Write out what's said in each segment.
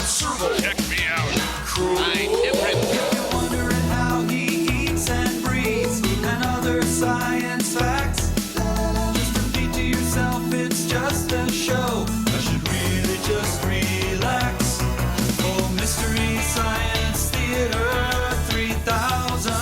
Check me out. I'm different. If you're wondering how he eats and breathes and other science facts, just repeat to yourself it's just a show. I should really just relax. Oh, Mystery Science Theater 3000.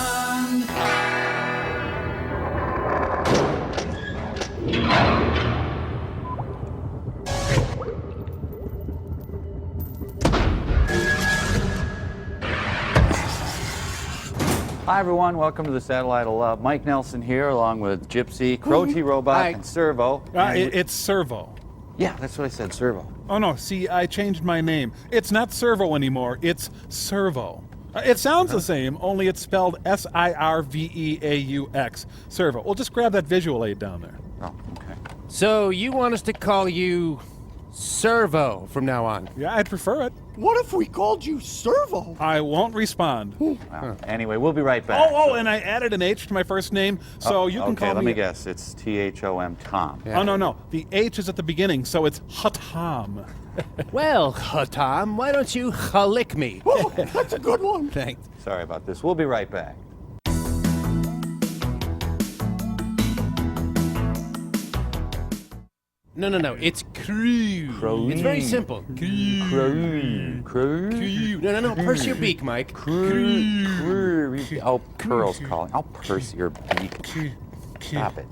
Hi everyone, welcome to the Satellite of Love. Mike Nelson here, along with Gypsy, Crow T-Robot, Hi. and Servo. It's Servo. Yeah, that's what I said, Servo. Oh no, see, I changed my name. It's not Servo anymore, it's Servo. It sounds the same, only it's spelled S-I-R-V-E-A-U-X. Servo. Well, just grab that visual aid down there. Oh, okay. So you want us to call you Servo from now on? Yeah, I'd prefer it. What if we called you Servo? I won't respond. Well, anyway, we'll be right back. And I added an H to my first name, so you can okay, call me... let me guess. It's T-H-O-M, Tom. Yeah. Oh, no. The H is at the beginning, so it's Hatam. Well, Tom, why don't you lick me? Oh, that's a good one. Thanks. Sorry about this. We'll be right back. No. It's crew. Crow. It's very simple. Crew. Crew. No. Purse your beak, Mike. Crew. Oh, Pearl's calling. I'll purse your beak. Stop it.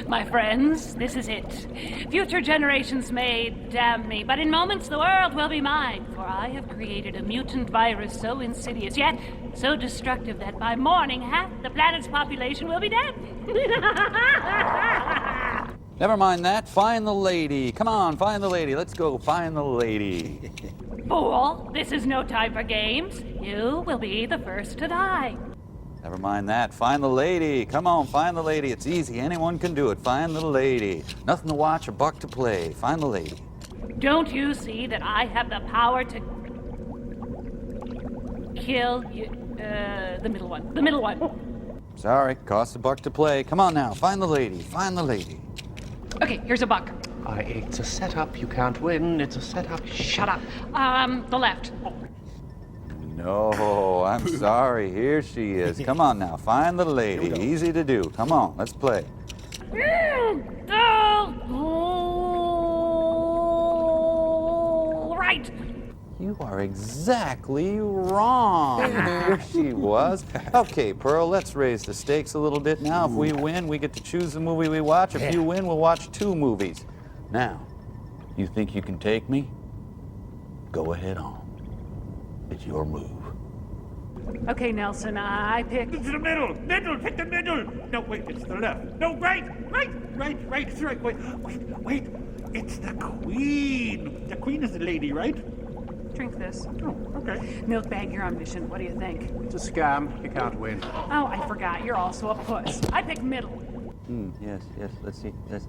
My friends, this is it. Future generations may damn me, but in moments the world will be mine, for I have created a mutant virus so insidious, yet so destructive that by morning half the planet's population will be dead. Never mind that. Find the lady. Come on, find the lady. Let's go find the lady. Fool, this is no time for games. You will be the first to die. Never mind that. Find the lady. Come on, find the lady. It's easy. Anyone can do it. Find the lady. Nothing to watch, a buck to play. Find the lady. Don't you see that I have the power to kill you? The middle one. The middle one. Sorry, costs a buck to play. Come on now, find the lady. Find the lady. Okay, here's a buck. It's a setup. You can't win. It's a setup. Shut up. The left. No, I'm sorry. Here she is. Come on now, find the lady. Easy to do. Come on, let's play. Right. You are exactly wrong. Here she was. Okay, Pearl, let's raise the stakes a little bit now. If we win, we get to choose the movie we watch. If you win, we'll watch 2 movies. Now, you think you can take me? Go ahead on. It's your move. Okay, Nelson, I pick. It's the middle, pick the middle. No, wait, it's the left. No, right, it's right. Wait, it's the queen. The queen is the lady, right? Drink this. Oh, okay. Milkbag, you're omniscient. What do you think? It's a scam. You can't win. Oh, I forgot. You're also a puss. I pick middle. Yes, let's see. Yes.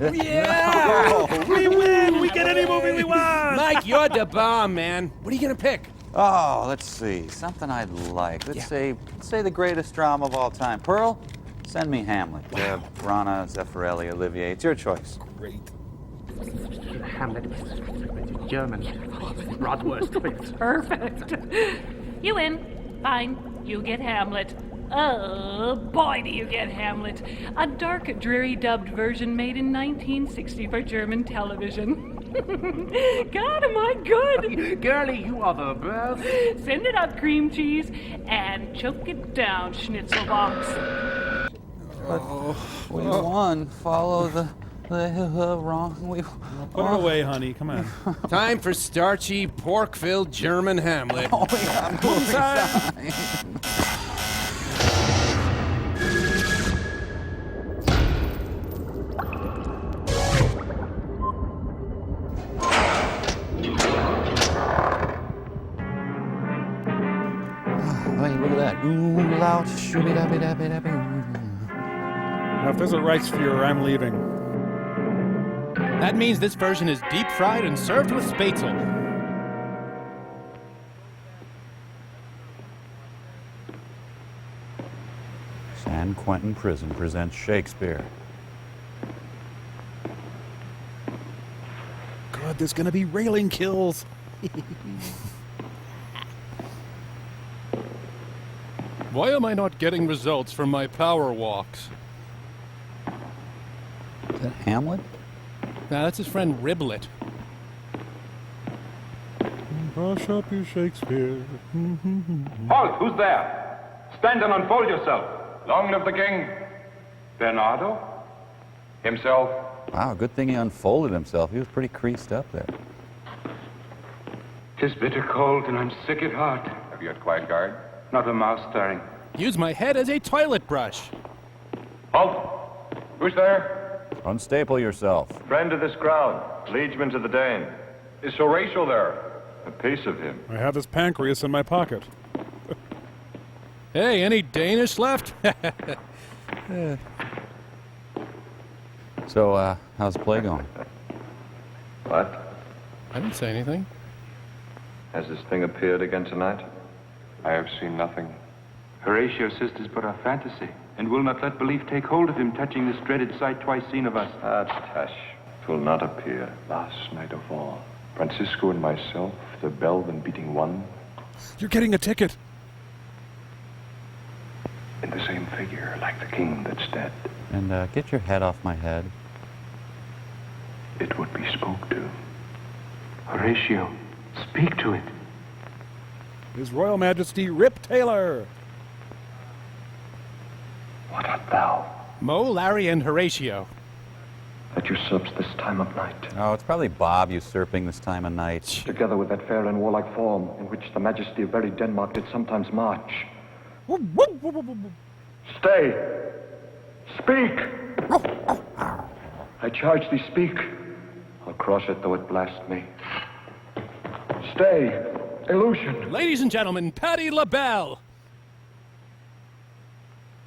Yeah! We win! We get any movie we want! Mike, you're the bomb, man. What are you gonna pick? Oh, let's see. Something I'd like. Let's say the greatest drama of all time. Pearl, send me Hamlet. Brana, Zeffirelli, Olivier. It's your choice. Great. Hamlet. German. Bratwurst. Perfect. You win. Fine. You get Hamlet. Oh, boy, do you get Hamlet. A dark, dreary dubbed version made in 1960 for German television. God, am I good? Girlie, you are the best. Send it up, cream cheese, and choke it down, schnitzel box. We won. Follow the wrong. Put it away, honey. Come on. Time for starchy, pork-filled German Hamlet. Oh, yeah, movie time. Hey, look at that. Ooh, loud, shooby-dabby-dabby-dabby. Now, if there's a rice viewer, I'm leaving. That means this version is deep fried and served with spätzle. San Quentin Prison presents Shakespeare. God, there's gonna be railing kills. Why am I not getting results from my power walks? Is that Hamlet? Nah, that's his friend Riblet. Brush up your Shakespeare. Halt! Who's there? Stand and unfold yourself. Long live the king. Bernardo? Himself? Wow, good thing he unfolded himself. He was pretty creased up there. 'Tis bitter cold and I'm sick at heart. Have you had quiet guard? Not a mouse stirring. Use my head as a toilet brush. Halt! Who's there? Unstaple yourself. Friend of this crown, liegeman to the Dane. Is Horatio there? A piece of him. I have his pancreas in my pocket. Hey, any Danish left? So, how's the play going? What? I didn't say anything. Has this thing appeared again tonight? I have seen nothing. Horatio says 'tis but a fantasy, and will not let belief take hold of him, touching this dreaded sight twice seen of us. Ah, tush. 'Twill not appear. Last night of all. Francisco and myself, the bell then beating one. You're getting a ticket. In the same figure, like the king that's dead. And get your head off my head. It would be spoke to. Horatio, speak to it. His Royal Majesty Rip Taylor. What art thou? Mo, Larry, and Horatio. That usurps this time of night. Oh, it's probably Bob usurping this time of night. Together with that fair and warlike form, in which the majesty of very Denmark did sometimes march. Stay! Speak! I charge thee, speak. I'll cross it though it blast me. Stay! Illusion! Ladies and gentlemen, Patti LaBelle!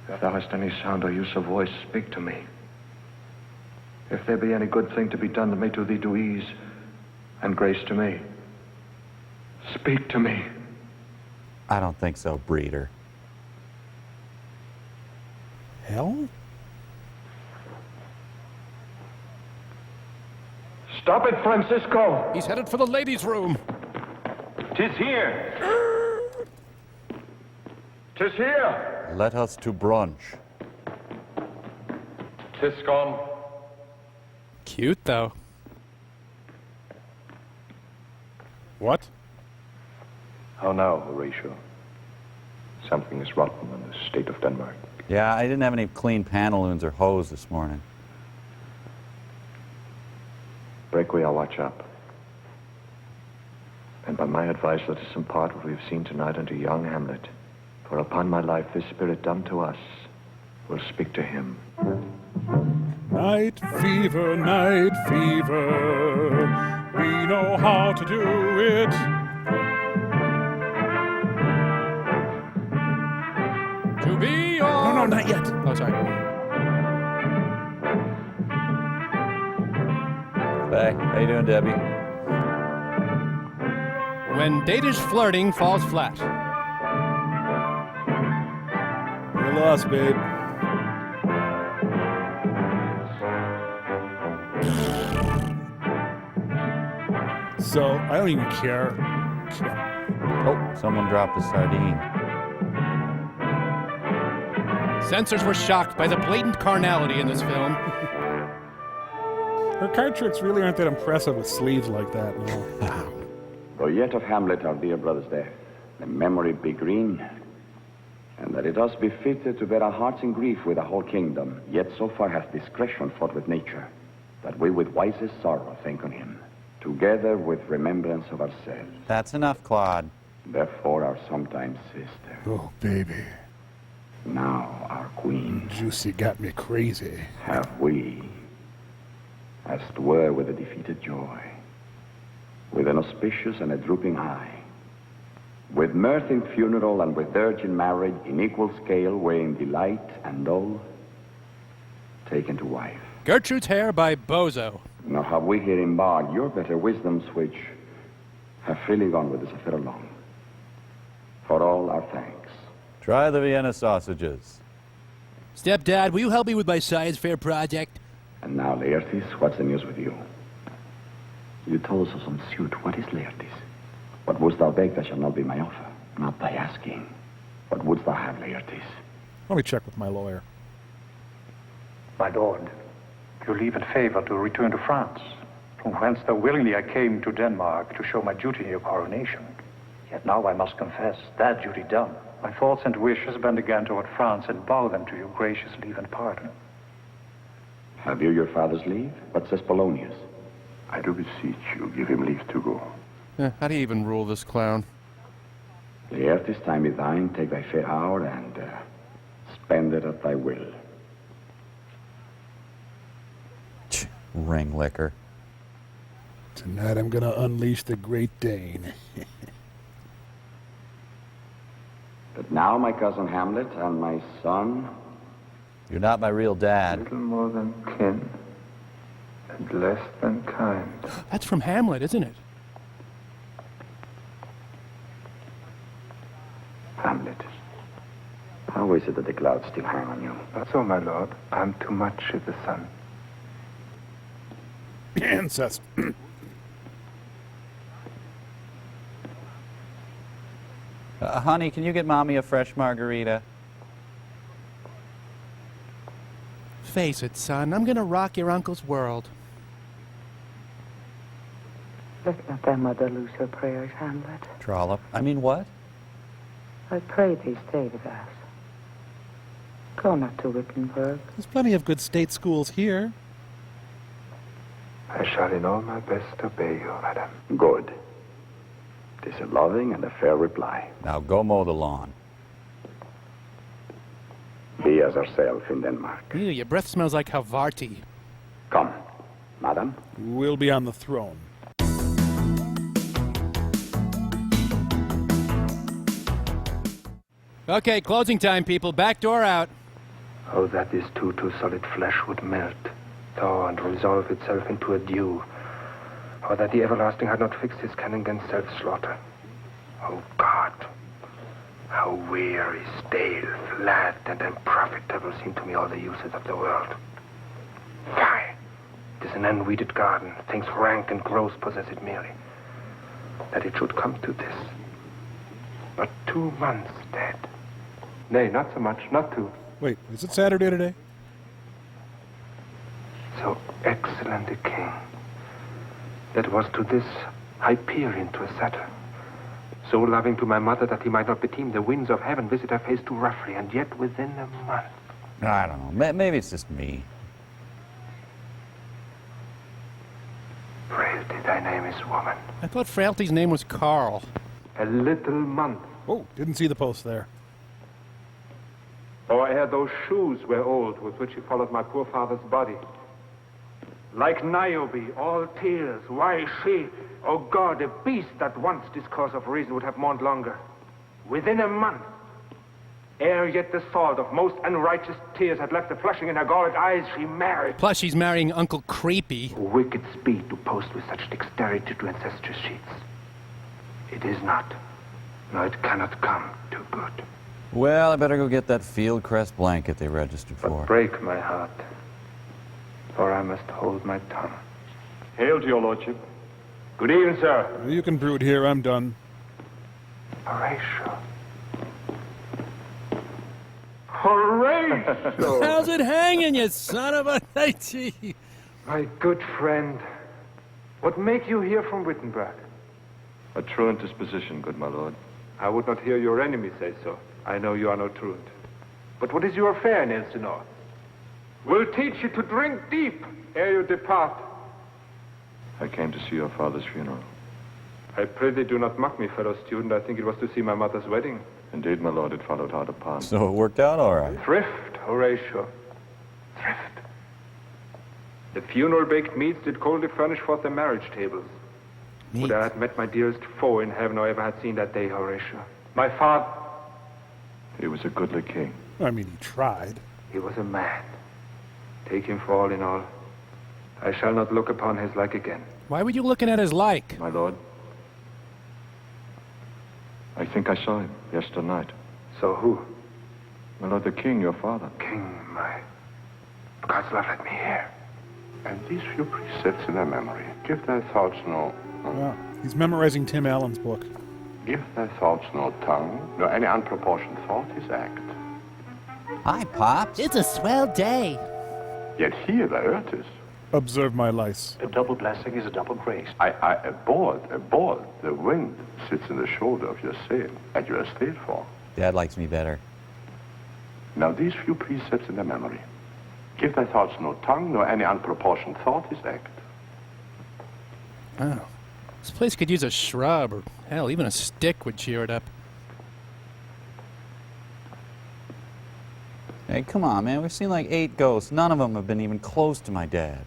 If thou hast any sound or use of voice, speak to me. If there be any good thing to be done that may do thee do ease and grace to me, speak to me. I don't think so, Breeder. Hell? Stop it, Francisco! He's headed for the ladies' room. 'Tis here! 'Tis here! Let us to brunch. 'Tis gone. Cute, though. What? How now, Horatio? Something is rotten in the state of Denmark. Yeah, I didn't have any clean pantaloons or hose this morning. Break I'll watch up. And by my advice, let us impart what we have seen tonight unto young Hamlet. For upon my life, this spirit dumb to us will speak to him. Night fever, night fever. We know how to do it. To be or... No, not yet. Oh, sorry. Hey, how you doing, Debbie? When Danish flirting falls flat. You're lost, babe. So, I don't even care. Oh, someone dropped a sardine. Censors were shocked by the blatant carnality in this film. Her card tricks really aren't that impressive with sleeves like that, you know. Though yet of Hamlet, our dear brother's death, the memory be green, and that it us be fitted to bear our hearts in grief with the whole kingdom, yet so far hath discretion fought with nature, that we with wisest sorrow think on him, together with remembrance of ourselves. That's enough, Claude. Therefore our sometime sister, Oh, baby. now our queen, Juicy got me crazy. have we, as 'twere with a defeated joy, with an auspicious and a drooping eye, with mirth in funeral and with dirge in marriage, in equal scale, weighing delight and dole, taken to wife. Gertrude's Hair by Bozo. Nor have we here embarked your better wisdoms, which have freely gone with this affair along. For all our thanks. Try the Vienna sausages. Stepdad, will you help me with my science fair project? And now, Laertes, what's the news with you? You told us of some suit. What is Laertes? What wouldst thou beg that shall not be my offer? Not thy asking. What wouldst thou have, Laertes? Let me check with my lawyer. My lord, you leave in favor to return to France, from whence though willingly I came to Denmark to show my duty in your coronation. Yet now I must confess, that duty done, my thoughts and wishes bend again toward France and bow them to your gracious leave and pardon. Have you your father's leave? What says Polonius? I do beseech you, give him leave to go. How do you even rule this clown? Laertes, time is thine. Take thy fair hour and spend it at thy will. Ring liquor. Tonight I'm gonna unleash the Great Dane. But now, my cousin Hamlet and my son... You're not my real dad. Little more than kin, and less than kind. That's from Hamlet, isn't it? Hamlet, how is it that the clouds still hang on you? Not so, my lord. I'm too much of the sun. Incest. Honey, can you get Mommy a fresh margarita? Face it, son. I'm gonna rock your uncle's world. Let not thy mother lose her prayers, Hamlet. Trollop. I mean, what? I pray thee stay with us. Go not to Wittenberg. There's plenty of good state schools here. I shall in all my best obey you, madam. Good. 'Tis a loving and a fair reply. Now go mow the lawn. Be as ourselves in Denmark. Ew, your breath smells like Havarti. Come, madam. We'll be on the throne. Okay, closing time, people. Back door out. Oh, that this too solid flesh would melt, thaw, and resolve itself into a dew. Or that the everlasting had not fixed his cannon against self-slaughter. Oh, God, how weary, stale, flat, and unprofitable seem to me all the uses of the world. Fie! It is an unweeded garden. Things rank and gross possess it merely. That it should come to this. But 2 months dead. Nay, not so much, not 2. Wait, is it Saturday today? So excellent a king, that was to this Hyperion to a satyr, so loving to my mother that he might not beteem the winds of heaven visit her face too roughly, and yet within a month. I don't know. Maybe it's just me. Frailty, thy name is woman. I thought Frailty's name was Carl. A little month. Oh, didn't see the post there. Oh, I had those shoes were old, with which he followed my poor father's body. Like Niobe, all tears. Why she, oh God, a beast that once discourse of reason would have mourned longer. Within a month, ere yet the salt of most unrighteous tears had left the flushing in her galled eyes, she married. Plus, she's marrying Uncle Creepy. Wicked speed to post with such dexterity to incestuous sheets. It is not, no, it cannot come to good. Well, I better go get that field crest blanket they registered for. But break my heart, for I must hold my tongue. Hail to your lordship. Good evening, sir. You can brood here. I'm done. Horatio. Horatio! How's it hanging, you son of a... My good friend, what make you here from Wittenberg? A truant disposition, good my lord. I would not hear your enemy say so. I know you are no truant. But what is your affair in Elsinore? We'll teach you to drink deep ere you depart. I came to see your father's funeral. I pray thee do not mock me, fellow student. I think it was to see my mother's wedding. Indeed, my lord, it followed hard upon. So it worked out all right. Thrift, Horatio. Thrift. The funeral baked meats did coldly furnish forth the marriage tables. Would I had met my dearest foe in heaven, or ever had seen that day, Horatio. My father... He was a goodly king. I mean, he tried. He was a man. Take him for all in all. I shall not look upon his like again. Why were you looking at his like? My lord, I think I saw him yesterday night. So who? My lord, the king, your father. King, my... God's love, let me hear. And these few precepts in their memory Give thy thoughts no... Yeah, he's memorizing Tim Allen's book. Give thy thoughts no tongue, nor any unproportioned thought his act. Hi, Pops. It's a swell day. Yet here thou hurtest. Observe my lice. A double blessing is a double grace. I aboard. The wind sits in the shoulder of your sail, and you are stayed for. Dad likes me better. Now these few precepts in the memory. Give thy thoughts no tongue, nor any unproportioned thought his act. Oh. This place could use a shrub, or hell, even a stick would cheer it up. Hey, come on, man. We've seen like 8 ghosts. None of them have been even close to my dad.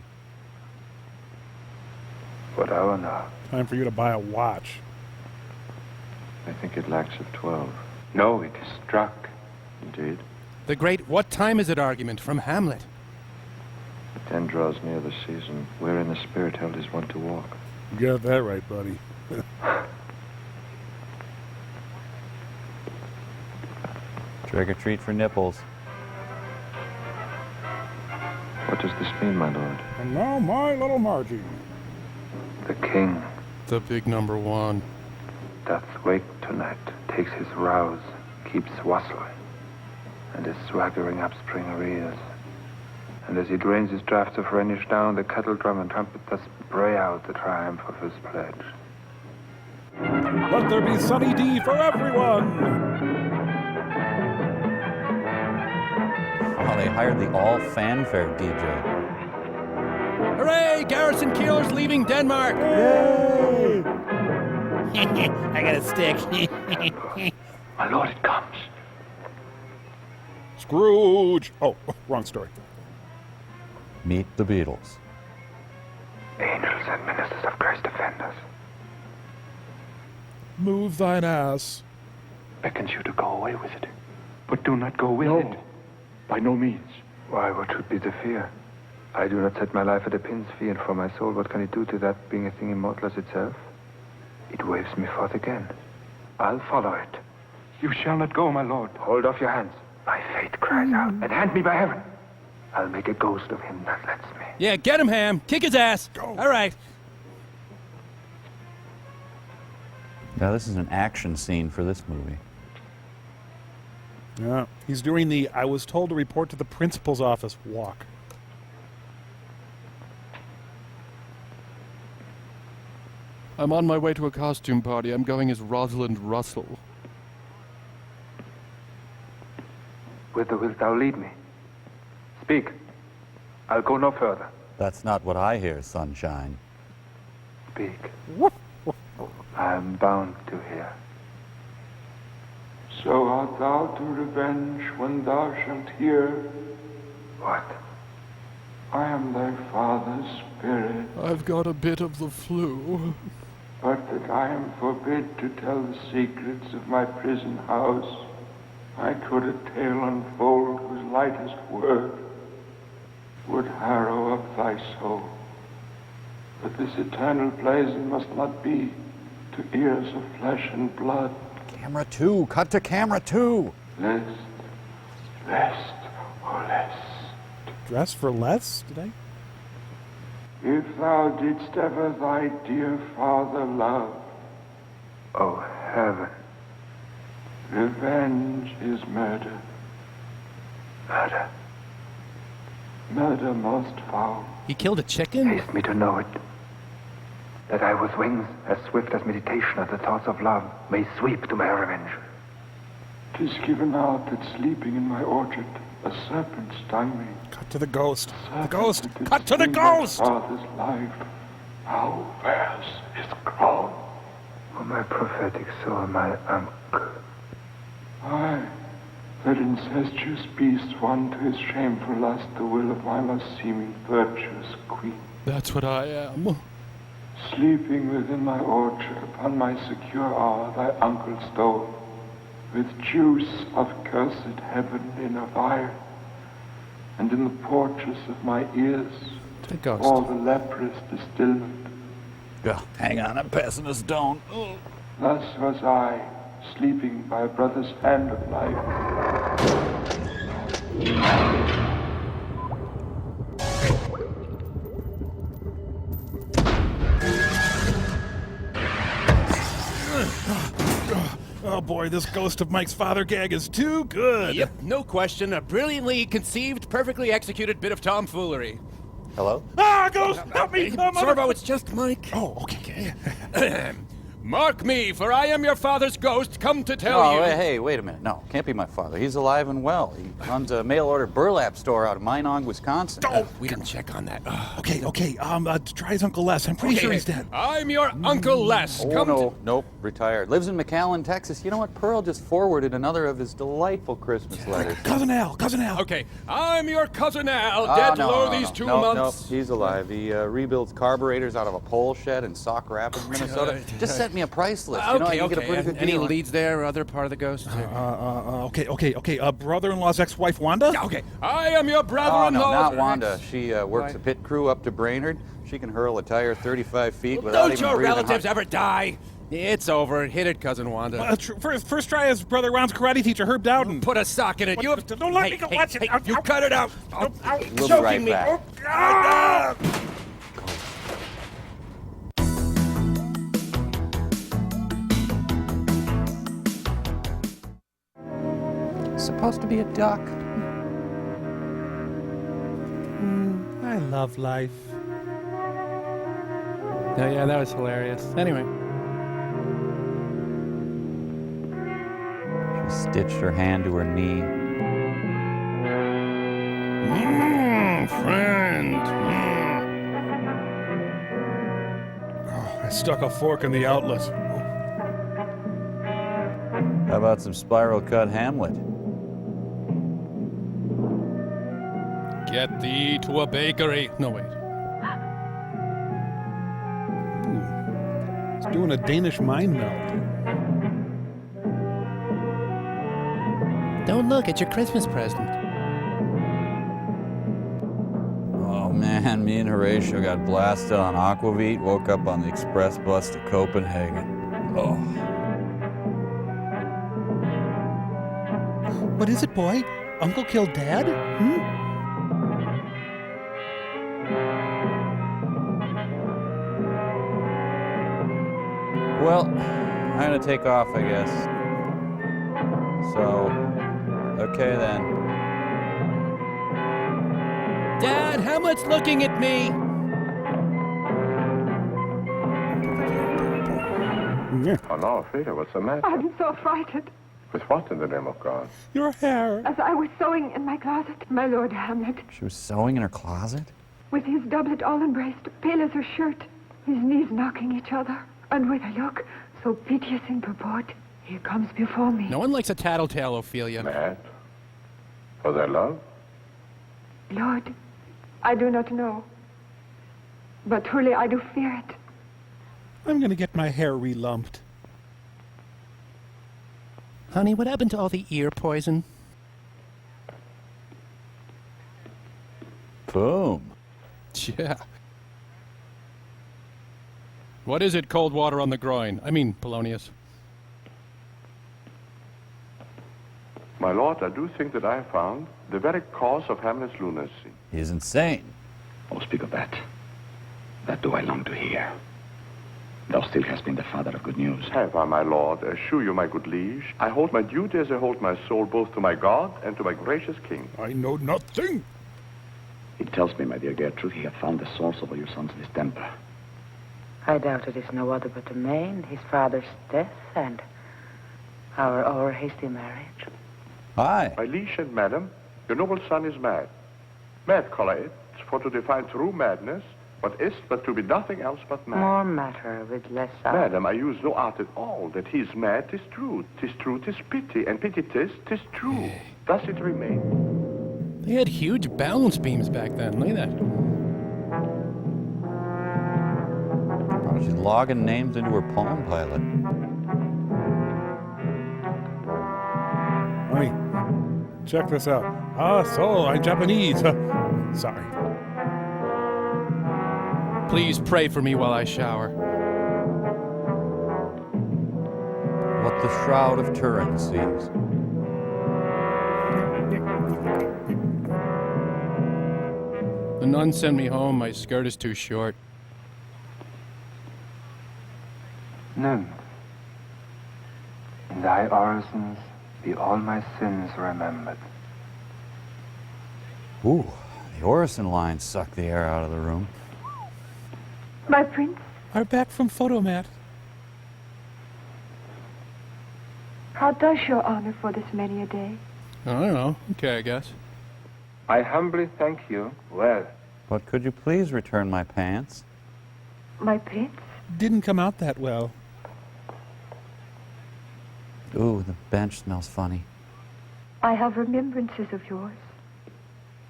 What hour now? Time for you to buy a watch. I think it lacks of 12. No, it is struck. Indeed. The great "what time is it" argument from Hamlet. The 10 draws near the season, wherein the spirit held his wont to walk. You got that right, buddy. Trick or treat for nipples. What does this mean, my lord? And now my little Margie. The king The big number 1. doth wake tonight, takes his rouse, keeps wassail, and is swaggering up spring arrears. And as he drains his draught of Rhenish down, the kettle drum and trumpet thus bray out the triumph of his pledge. Let there be Sunny D for everyone! Oh, they hired the all-fanfare DJ. Hooray! Garrison Keeler's leaving Denmark! Yay! I got a stick. My lord, it comes. Scrooge! Oh, wrong story. Meet the Beatles. Angels and ministers of Christ defend us. Move thine ass. Beckons you to go away with it. But do not go with it. By no means. Why, what should be the fear? I do not set my life at a pin's fee, and for my soul, what can it do to that, being a thing immortal as itself? It waves me forth again. I'll follow it. You shall not go, my lord. Hold off your hands. My fate cries out, and hand me by heaven. I'll make a ghost of him that lets me. Yeah, get him, Ham. Kick his ass. Go. All right. Now, this is an action scene for this movie. Yeah, he's doing the I was told to report to the principal's office walk. I'm on my way to a costume party. I'm going as Rosalind Russell. Whither wilt thou lead me? Speak. I'll go no further. That's not what I hear, sunshine. Speak. I am bound to hear. So art thou to revenge when thou shalt hear. What? I am thy father's spirit, I've got a bit of the flu. but that I am forbid to tell the secrets of my prison house. I could a tale unfold whose lightest word would harrow up thy soul. But this eternal blazon must not be to ears of flesh and blood. Camera 2. Cut to camera 2. Lest, oh lest. Dress for less today? If thou didst ever thy dear father love, Oh, heaven. revenge is murder. Murder. Murder most foul. He killed a chicken? Haste me to know it. That I with wings as swift as meditation of the thoughts of love may sweep to my revenge. 'Tis given out that sleeping in my orchard a serpent stung me. Cut to the ghost. The Serpent ghost. that did Cut to the steal my ghost! Father's life. How bears his crown? Oh, my prophetic soul, my uncle. I, that incestuous beast won to his shameful lust the will of my most seeming virtuous queen. That's what I am. Sleeping within my orchard upon my secure hour thy uncle stole, with juice of cursed heaven in a vial, and in the porches of my ears The ghost. all the leprous distilment. Yeah, hang on, I'm passing a stone. Ugh. Thus was I, sleeping by a brother's hand of life. Oh boy, this ghost of Mike's father gag is too good. Yep, no question. A brilliantly conceived, perfectly executed bit of tomfoolery. Hello? Ah, ghost, help me! Servo, it's just Mike. Oh, okay. Mark me, for I am your father's ghost, come to tell Oh, you. hey, wait a minute. No, can't be my father. He's alive and well. He runs a mail-order burlap store out of Minong, Wisconsin. Oh, we didn't check on that. Okay. Try his Uncle Les. I'm pretty sure he's dead. I'm your Uncle Les. Oh, nope, retired. Lives in McAllen, Texas. You know what? Pearl just forwarded another of his delightful Christmas letters. Cousin Al. Okay, I'm your Cousin Al, dead low these 2 months. No, he's alive. He rebuilds carburetors out of a pole shed in Sauk Rapids, Minnesota. Just sent me a price list. You know, you can get a pretty good Any deal. leads there or other part of the ghost? Okay. Brother-in-law's ex-wife Wanda? Okay, I am your Oh, brother-in-law. no, not Wanda. She works a pit crew up to Brainerd. She can hurl a tire 35 feet without Don't even your breathing relatives hard. ever die? It's over. Hit it, Cousin Wanda. First try as Brother Ron's karate teacher, Herb Dowden. Put a sock in it. You have... Don't let me go watch it. Hey, you cut it out. We'll be Choking right me. back. Supposed to be a duck. I love life. Oh, yeah, that was hilarious. Anyway. She stitched her hand to her knee. Friend. Oh, I stuck a fork in the outlet. How about some spiral cut Hamlet? Get thee to a bakery. No, wait. It's doing a Danish mind melt. Don't look, it's your Christmas present. Oh man, me and Horatio got blasted on Aquavit, woke up on the express bus to Copenhagen. Oh. What is it, boy? Uncle killed Dad? Well, I'm gonna take off, I guess. So, okay then. Dad, Hamlet's looking at me! Oh, no, Frida, what's the matter? I'm so frightened. With what in the name of God? Your hair. As I was sewing in my closet, my Lord Hamlet, She was sewing in her closet? with his doublet all embraced, pale as her shirt, his knees knocking each other, and with a look so piteous in purport, he comes before me. No one likes a tattletale, Ophelia. Mad? For their love? Lord, I do not know, but truly I do fear it. I'm gonna get my hair relumped. Honey, what happened to all the ear poison? Boom. Yeah. What is it, cold water on the groin? I mean, Polonius. My lord, I do think that I have found the very cause of Hamlet's lunacy. He's insane. Oh, speak of that. That do I long to hear. Thou still hast been the father of good news. Have I, my lord, assure you, my good liege, I hold my duty as I hold my soul both to my God and to my gracious king. I know nothing. He tells me, my dear Gertrude, he hath found the source of all your son's distemper. I doubt it is no other but the main, his father's death, and our over-hasty marriage. Hi. My liege and madam, your noble son is mad. Mad, call I it, for to define true madness, what is but to be nothing else but mad. More matter with less art. Madam, I use no art at all. That he is mad, 'tis true. 'Tis true, 'tis pity. And pity 'tis true. Thus it remains. They had huge balance beams back then. Look at that. Oh, she's logging names into her Palm Pilot. Honey, check this out. So I'm Japanese. Sorry. Please pray for me while I shower. What the Shroud of Turin sees. The nun sent me home. My skirt is too short. Nun. In thy orisons be all my sins remembered. Ooh, the Orison lines suck the air out of the room. My prince, Are back from Photomat. how does your honor for this many a day? I don't know. Okay, I guess. I humbly thank you. Well, But could you please return my pants? My prince? Didn't come out that well. Ooh, the bench smells funny. I have remembrances of yours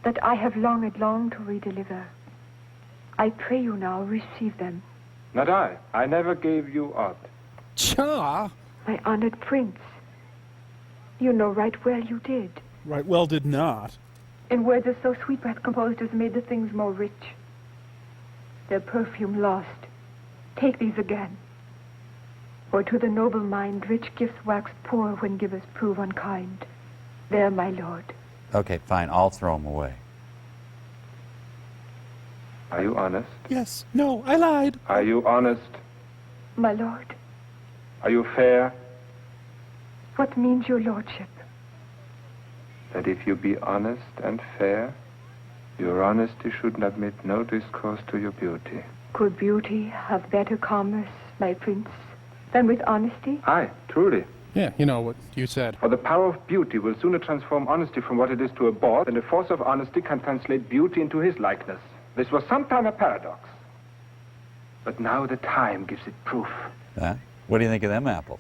that I have longed long to redeliver. I pray you now receive them. not I. I never gave you aught. Cha! My honored prince, you know right well you did. Right well did not. In words of so sweet breath composed as made the things more rich. Their perfume lost. Take these again. For to the noble mind rich gifts wax poor when givers prove unkind. There, my lord. Okay, fine, I'll throw them away. Are you honest? Yes. No, I lied. Are you honest? My lord, Are you fair? what means your lordship? That if you be honest and fair, your honesty should admit no discourse to your beauty. Could beauty have better commerce, my prince, than with honesty? Aye, truly. Yeah, you know what you said. For the power of beauty will sooner transform honesty from what it is to a bore than the force of honesty can translate beauty into his likeness. This was sometime a paradox. But now the time gives it proof. Huh? What do you think of them apples?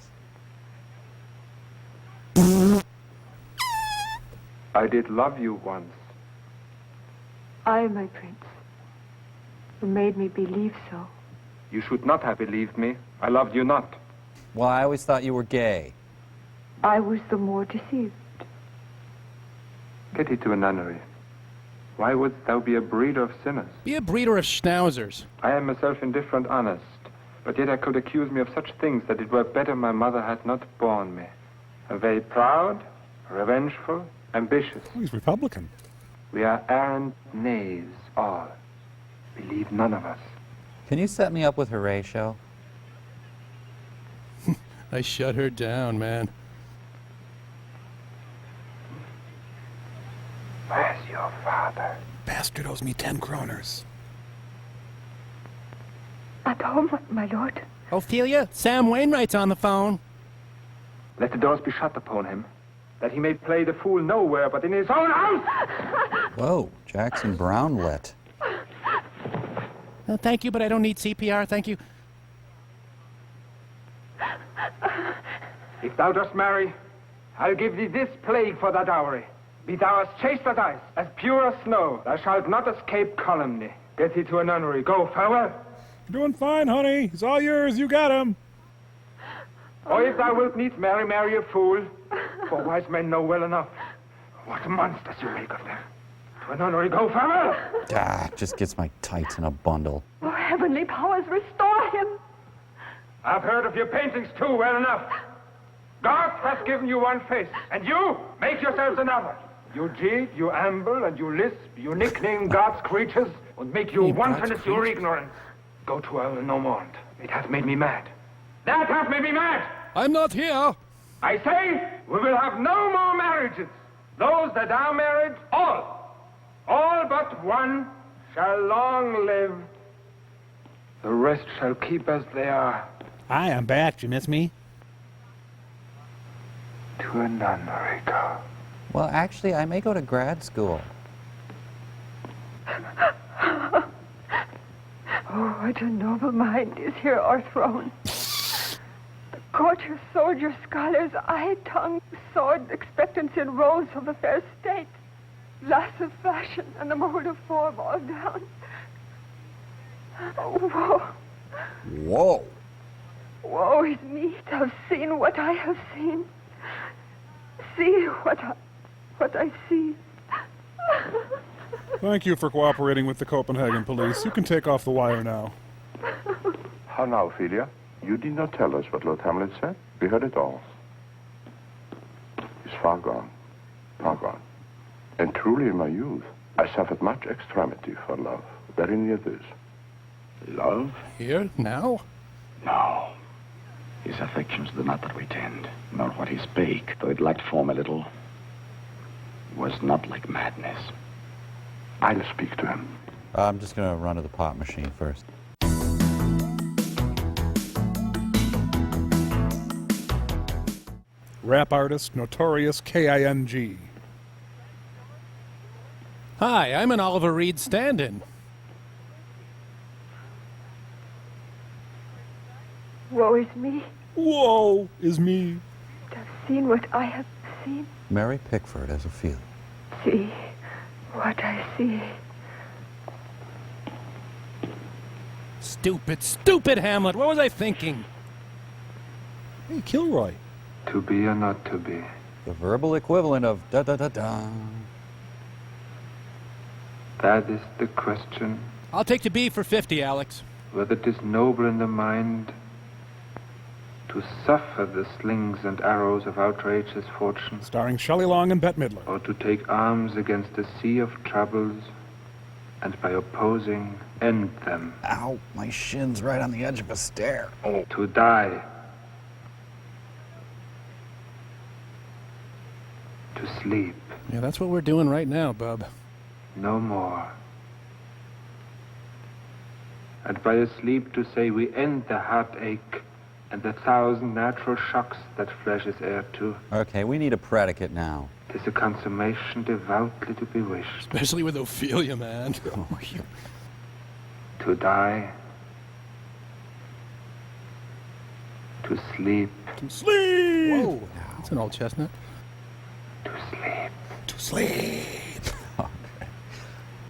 I did love you once. I, my prince. You made me believe so. You should not have believed me. I loved you not. Well, I always thought you were gay. I was the more deceived. Get thee to a nunnery. Why wouldst thou be a breeder of sinners? Be a breeder of schnauzers. I am myself indifferent honest, but yet I could accuse me of such things that it were better my mother had not borne me. I'm very proud, revengeful, ambitious. Oh, he's Republican. We are arrant knaves, all. Believe none of us. Can you set me up with Horatio? I shut her down, man. Where's your father? Bastard owes me 10 kroners. At home, my lord. Ophelia, Sam Wainwright's on the phone. Let the doors be shut upon him, that he may play the fool nowhere but in his own house! Whoa, Jackson Brownlet. Thank you, but I don't need CPR, thank you. If thou dost marry, I'll give thee this plague for thy dowry. Be thou as chaste as ice, as pure as snow. Thou shalt not escape calumny. Get thee to a nunnery. Go, farewell. You're doing fine, honey. He's all yours. You got him. Or if thou wilt needs marry, marry a fool. For wise men know well enough what monsters you make of them. To a nunnery. Go, farewell. Ah, just gets my tights in a bundle. Oh, heavenly powers, restore him. I've heard of your paintings too well enough. God has given you one face, and you make yourselves another. You jig, you amble, and you lisp, you nickname God's creatures, and make you wantonness your ignorance. Go to her no more. It hath made me mad. That hath made me mad! I'm not here! I say, we will have no more marriages. Those that are married, all but one, shall long live. The rest shall keep as they are. Hi, I'm back. Did you miss me? To a nunnery go. Well, actually, I may go to grad school. Oh, what a noble mind is here o'erthrown. The courtiers, soldiers, scholars, eye, tongue, sword, expectancy, and rose of a fair state. Lass of fashion and the mold of form all down. Oh, woe. Whoa. Woe is me to have seen what I have seen. See what I see. Thank you for cooperating with the Copenhagen police. You can take off the wire now. How now, Ophelia? You did not tell us what Lord Hamlet said. We heard it all. He's far gone. Far gone. And truly in my youth, I suffered much extremity for love. Very near this. Love? Here? Now? Now. His affections do not pretend, nor what he spake, though it lacked form a little, was not like madness. I'll speak to him. I'm just going to run to the pot machine first. Rap artist, Notorious K.I.N.G. Hi, I'm an Oliver Reed stand-in. Woe is me. Woe is me. To have seen what I have seen. Mary Pickford as Ophelia. See what I see. Stupid, stupid Hamlet. What was I thinking? Hey, Kilroy. To be or not to be? The verbal equivalent of da-da-da-da. That is the question. I'll take the B for 50, Alex. Whether it is noble in the mind to suffer the slings and arrows of outrageous fortune. Starring Shelley Long and Bette Midler. Or to take arms against a sea of troubles and by opposing end them. Ow, my shin's right on the edge of a stair. Oh. To die. To sleep. Yeah, that's what we're doing right now, bub. No more. And by a sleep to say we end the heartache and the 1,000 natural shocks that flesh is heir to. Okay, we need a predicate now. 'Tis a consummation devoutly to be wished. Especially with Ophelia, man. To die. To sleep. To sleep! Whoa, that's an old chestnut. To sleep. To sleep.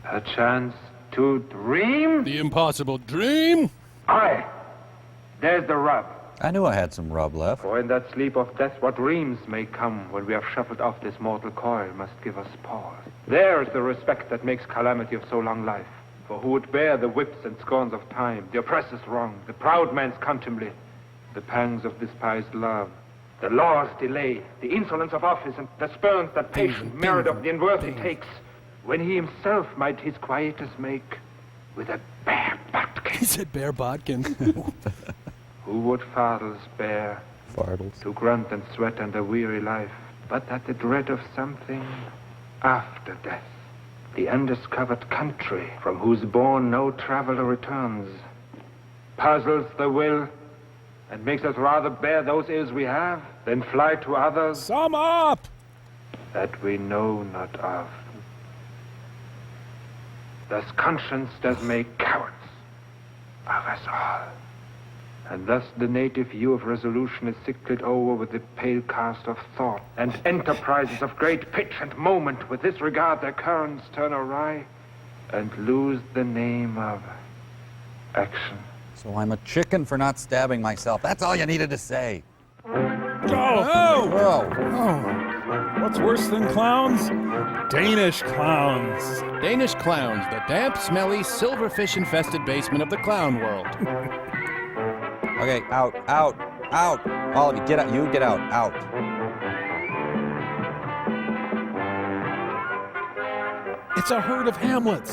A chance to dream? The impossible dream? Aye. There's the rub. I knew I had some rub left. For in that sleep of death, what dreams may come when we have shuffled off this mortal coil must give us pause. There is the respect that makes calamity of so long life. For who would bear the whips and scorns of time, the oppressor's wrong, the proud man's contumely, the pangs of despised love, the law's delay, the insolence of office, and the spurns that patient merit of the unworthy takes, when he himself might his quietus make with a bare bodkin. He said bare bodkin. Who would fardels bear Fardels. to grunt and sweat under weary life, but that the dread of something after death, the undiscovered country from whose bourne no traveler returns, puzzles the will and makes us rather bear those ills we have than fly to others. Sum up! That we know not of. Thus conscience does make cowards of us all. And thus the native view of resolution is sicklied over with the pale cast of thought, and enterprises of great pitch and moment with this regard their currents turn awry, and lose the name of action. So I'm a chicken for not stabbing myself. That's all you needed to say. Oh! Whoa! What's worse than clowns? Danish clowns. Danish clowns, the damp, smelly, silverfish-infested basement of the clown world. Okay, out, out, out. All of you, get out. You get out, out. It's a herd of Hamlets.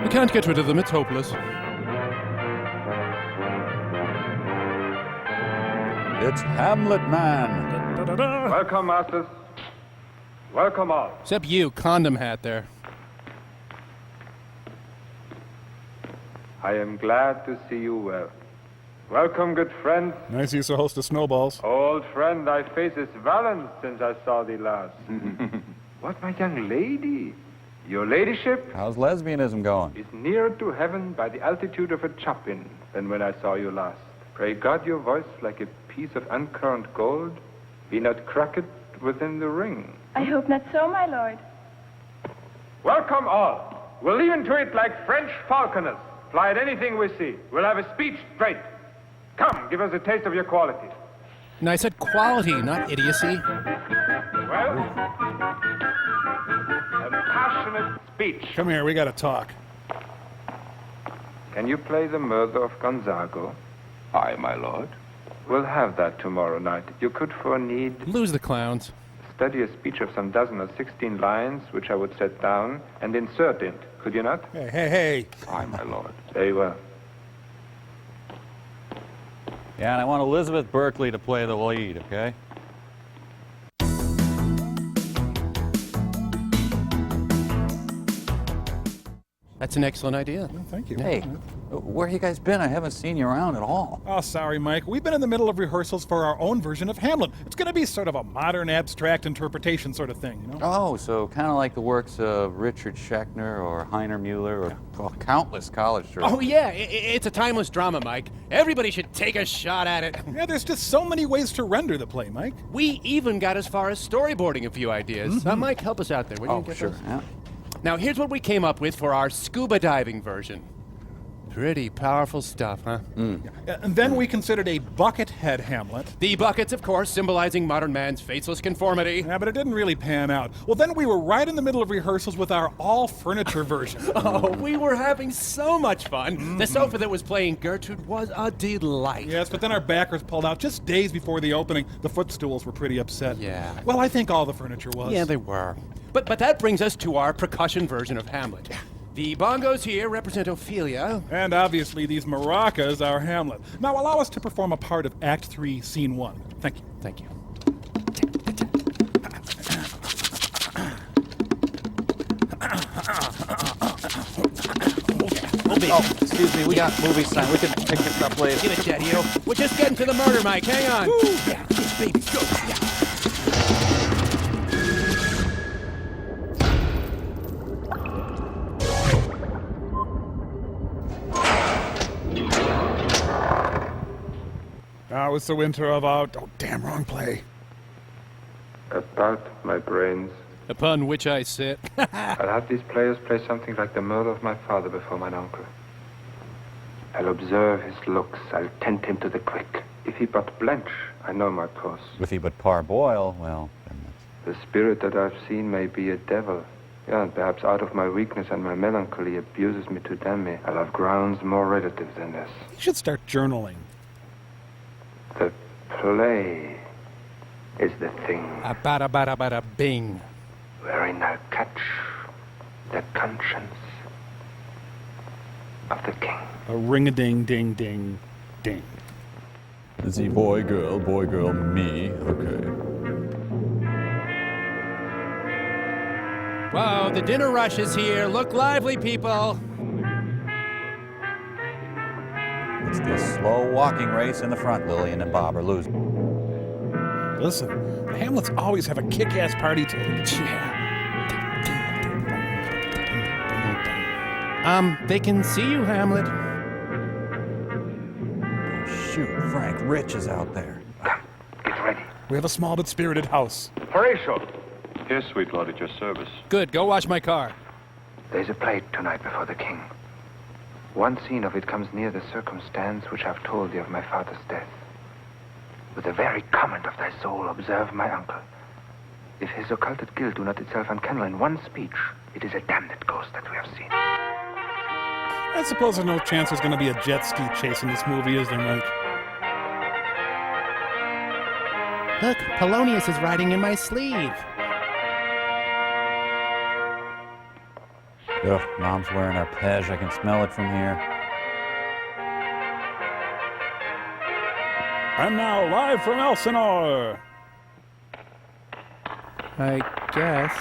We can't get rid of them, it's hopeless. It's Hamlet Man. Welcome, masters. Welcome all. Except you, condom hat there. I am glad to see you well. Welcome, good friend. Nice use to host of snowballs. Old friend, thy face is valiant since I saw thee last. What, my young lady? Your ladyship How's lesbianism going? is nearer to heaven by the altitude of a chopin than when I saw you last. Pray God your voice, like a piece of uncurrent gold, be not cracked within the ring. I hope not so, my lord. Welcome all. We'll leave into it like French falconers. Fly at anything we see. We'll have a speech straight. Come, give us a taste of your quality. No, I said quality, not idiocy. Well, a passionate speech. Come here, we gotta talk. Can you play the murder of Gonzago? Aye, my lord. We'll have that tomorrow night. You could for need Lose the clowns. study a speech of some dozen or 16 lines, which I would set down and insert it. Could you not? Hey. Aye, my lord. Very well. Yeah, and I want Elizabeth Berkley to play the lead, okay? That's an excellent idea. Well, thank you. Hey, where you guys been? I haven't seen you around at all. Oh, sorry, Mike. We've been in the middle of rehearsals for our own version of Hamlet. It's going to be sort of a modern abstract interpretation sort of thing, you know? Oh, so kind of like the works of Richard Schechner or Heiner Mueller or well, countless college directors. Oh, yeah, it's a timeless drama, Mike. Everybody should take a shot at it. Yeah, there's just so many ways to render the play, Mike. We even got as far as storyboarding a few ideas. Mike, help us out there, will you? Oh, sure. Yeah. Now, here's what we came up with for our scuba diving version. Pretty powerful stuff, huh? And then we considered a bucket head Hamlet. The buckets, of course, symbolizing modern man's faceless conformity. Yeah, but it didn't really pan out. Well, then we were right in the middle of rehearsals with our all-furniture version. Oh, we were having so much fun. The sofa that was playing Gertrude was a delight. Yes, but then our backers pulled out just days before the opening. The footstools were pretty upset. Yeah. Well, I think all the furniture was. Yeah, they were. But that brings us to our percussion version of Hamlet. The bongos here represent Ophelia. And obviously these maracas are Hamlet. Now allow us to perform a part of Act 3, Scene 1. Thank you. Thank you. Oh, excuse me, we got movie time. We can pick this up later. Give it, Daddy-o. We're just getting to the murder, Mike. Hang on. Yeah, yes, baby, go. Yeah. Now it's the winter of our... Oh, damn, wrong play. About my brains. Upon which I sit. I'll have these players play something like the murder of my father before mine uncle. I'll observe his looks. I'll tempt him to the quick. If he but blench, I know my course. If he but parboil, well, then The spirit that I've seen may be a devil. Yeah, and perhaps out of my weakness and my melancholy abuses me to damn me. I'll have grounds more relative than this. You should start journaling. The play is the thing A bada bada bada bing. wherein I'll catch the conscience of the king. A ring-a-ding-ding-ding-ding. Is he boy, girl, me? Okay. Wow, the dinner rush is here. Look lively, people. It's the slow walking race in the front. Lillian and Bob are losing. Listen, the Hamlets always have a kick-ass party tape. They can see you, Hamlet. Oh, shoot, Frank Rich is out there. Get ready. We have a small but spirited house. Horatio! Here, sweet lord, at your service. Good, go wash my car. There's a play tonight before the king. One scene of it comes near the circumstance which I've told thee of my father's death. With the very comment of thy soul, observe my uncle. If his occulted guilt do not itself unkennel in one speech, it is a damned ghost that we have seen. I suppose there's no chance there's going to be a jet ski chase in this movie, is there, Mike? Look, Polonius is riding in my sleeve. Ugh, Mom's wearing her pege. I can smell it from here. And now, live from Elsinore. I guess.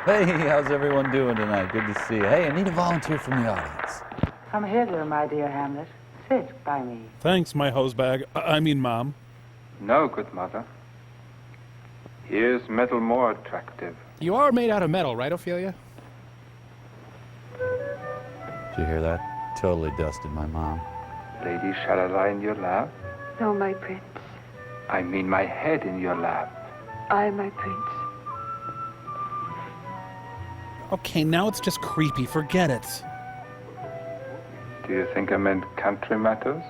Hey, how's everyone doing tonight? Good to see you. Hey, I need a volunteer from the audience. Come hither, my dear Hamlet. Sit by me. Thanks, my hosebag. I mean, Mom. No, good mother. Here's metal more attractive. You are made out of metal, right, Ophelia? Did you hear that? Totally dusted my mom. Lady, shall I lie in your lap? No, my prince. I mean my head in your lap. I, my prince. Okay, now it's just creepy. Forget it. Do you think I meant country matters?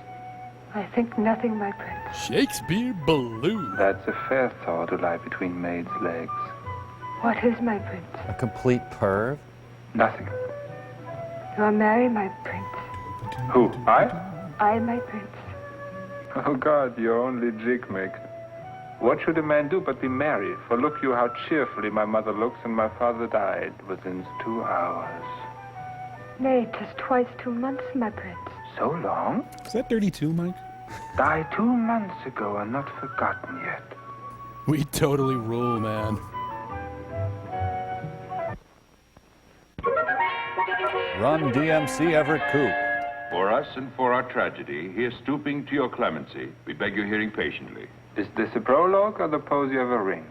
I think nothing, my prince. Shakespeare Blue. That's a fair thought to lie between maids' legs. What is my prince? A complete perv? Nothing. You are married, my prince. Who, I? I, my prince. Oh, God, you're only jig maker. What should a man do but be merry? For look you how cheerfully my mother looks, and my father died within 2 hours. Nay, 'tis twice 2 months, my prince. So long? Is that 32, Mike? Died 2 months ago and not forgotten yet. We totally rule, man. Run DMC Everett Koop. For us and for our tragedy, here stooping to your clemency, we beg your hearing patiently. Is this a prologue or the pose of a ring?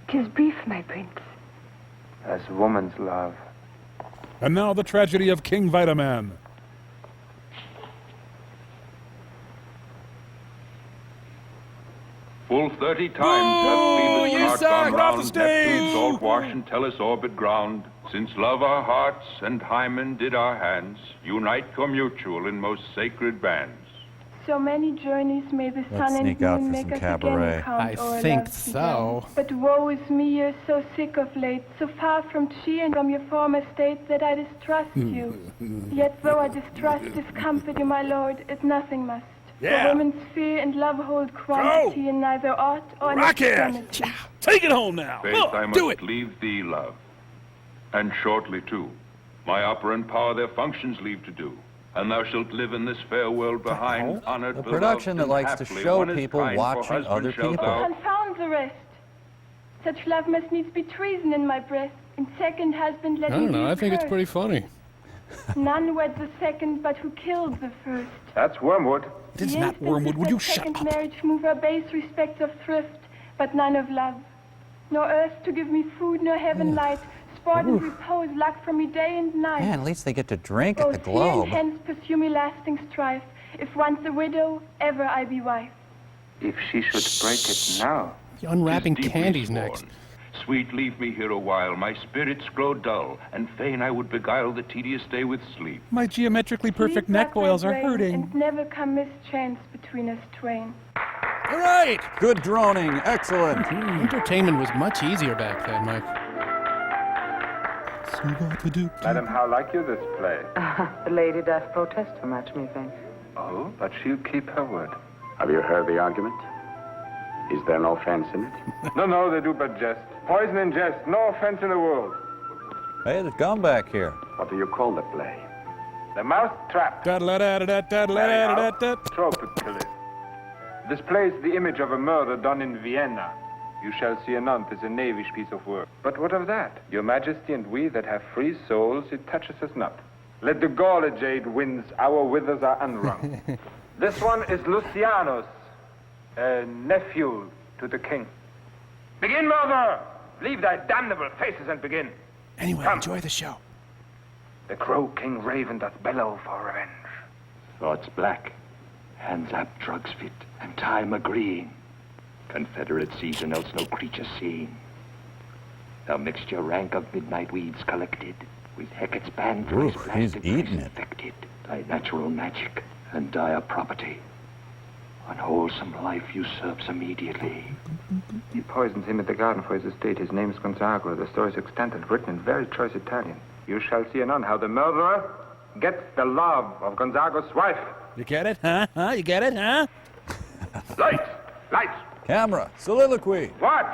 'Tis brief, my prince. As woman's love. And now the tragedy of King Vitaman. Full 30 times hath Phoebus' you cart suck! gone Get off the round, stage! Neptune's salt wash and Tellus orbit ground. Since love our hearts and Hymen did our hands unite commutual in most sacred bands. So many journeys may the Let's sun sneak and out moon for make some us cabaret. again count I o'er think love's so. event. But woe is me, you're so sick of late, so far from cheer and from your former state that I distrust you. Yet though I distrust, discomfort you, my lord, it nothing must. Yeah. For women's fear and love hold quantity in neither aught or in Rock it! extremity. Take it home now. Faith, Look, I must do it. leave thee, love. And shortly, too. My operant power their functions leave to do. And thou shalt live in this fair world behind, honored, A beloved, production that and likes to haply show one is people kind, for watching husband other shalt people. thou- Confound the rest. Such love must needs be treason in my breast. And second husband let I me don't know. be I think it's first. pretty funny. None wed the second, but who killed the first. That's wormwood. This is The not instances Wormwood. Would that you shut second up? marriage move our base respects of thrift, but none of love. Nor earth to give me food, nor heaven light. Sport and repose lack for me day and night. Man, at least they get to drink at the Both here and Globe. hence pursue me lasting strife. If once a widow, ever I be wife. If she should break it now. You're unwrapping 'Tis deeply candies sworn. next. Sweet, leave me here a while. My spirits grow dull, and fain I would beguile the tedious day with sleep. My geometrically perfect Sleep neck not my oils are brain, hurting. And never come mischance between us twain. All right! Good droning. Excellent. Entertainment was much easier back then, Mike. Madam, how like you this play? The lady doth protest too much, methinks. Oh, but she'll keep her word. Have you heard the argument? Is there no offense in it? No, they do but jest. Poison and jest, no offense in the world. Hey, there's gum back here. What do you call the play? The mouse trap. Tropically. This play is the image of a murder done in Vienna. You shall see anon, 'tis a knavish piece of work. But what of that? Your Majesty and we that have free souls, it touches us not. Let the gall jade winds, our withers are unwrung. This one is Lucianus, a nephew to the king. Begin, mother! Leave thy damnable faces and begin. Anyway, Come. enjoy the show. The crow king raven doth bellow for revenge. Thoughts black, hands up, drugs fit, and time agreeing. Confederate season, else no creature seen. Thou mixture rank of midnight weeds collected, with Hecate's band Oof, twice he's blasted, eating twice it. infected, thy natural magic and dire property. Unwholesome life usurps immediately. He poisons him at the garden for his estate. His name is Gonzago. The story is extant and written in very choice Italian. You shall see anon how the murderer gets the love of Gonzago's wife. You get it, huh? You get it, huh? Lights! Lights! Camera. Soliloquy. What?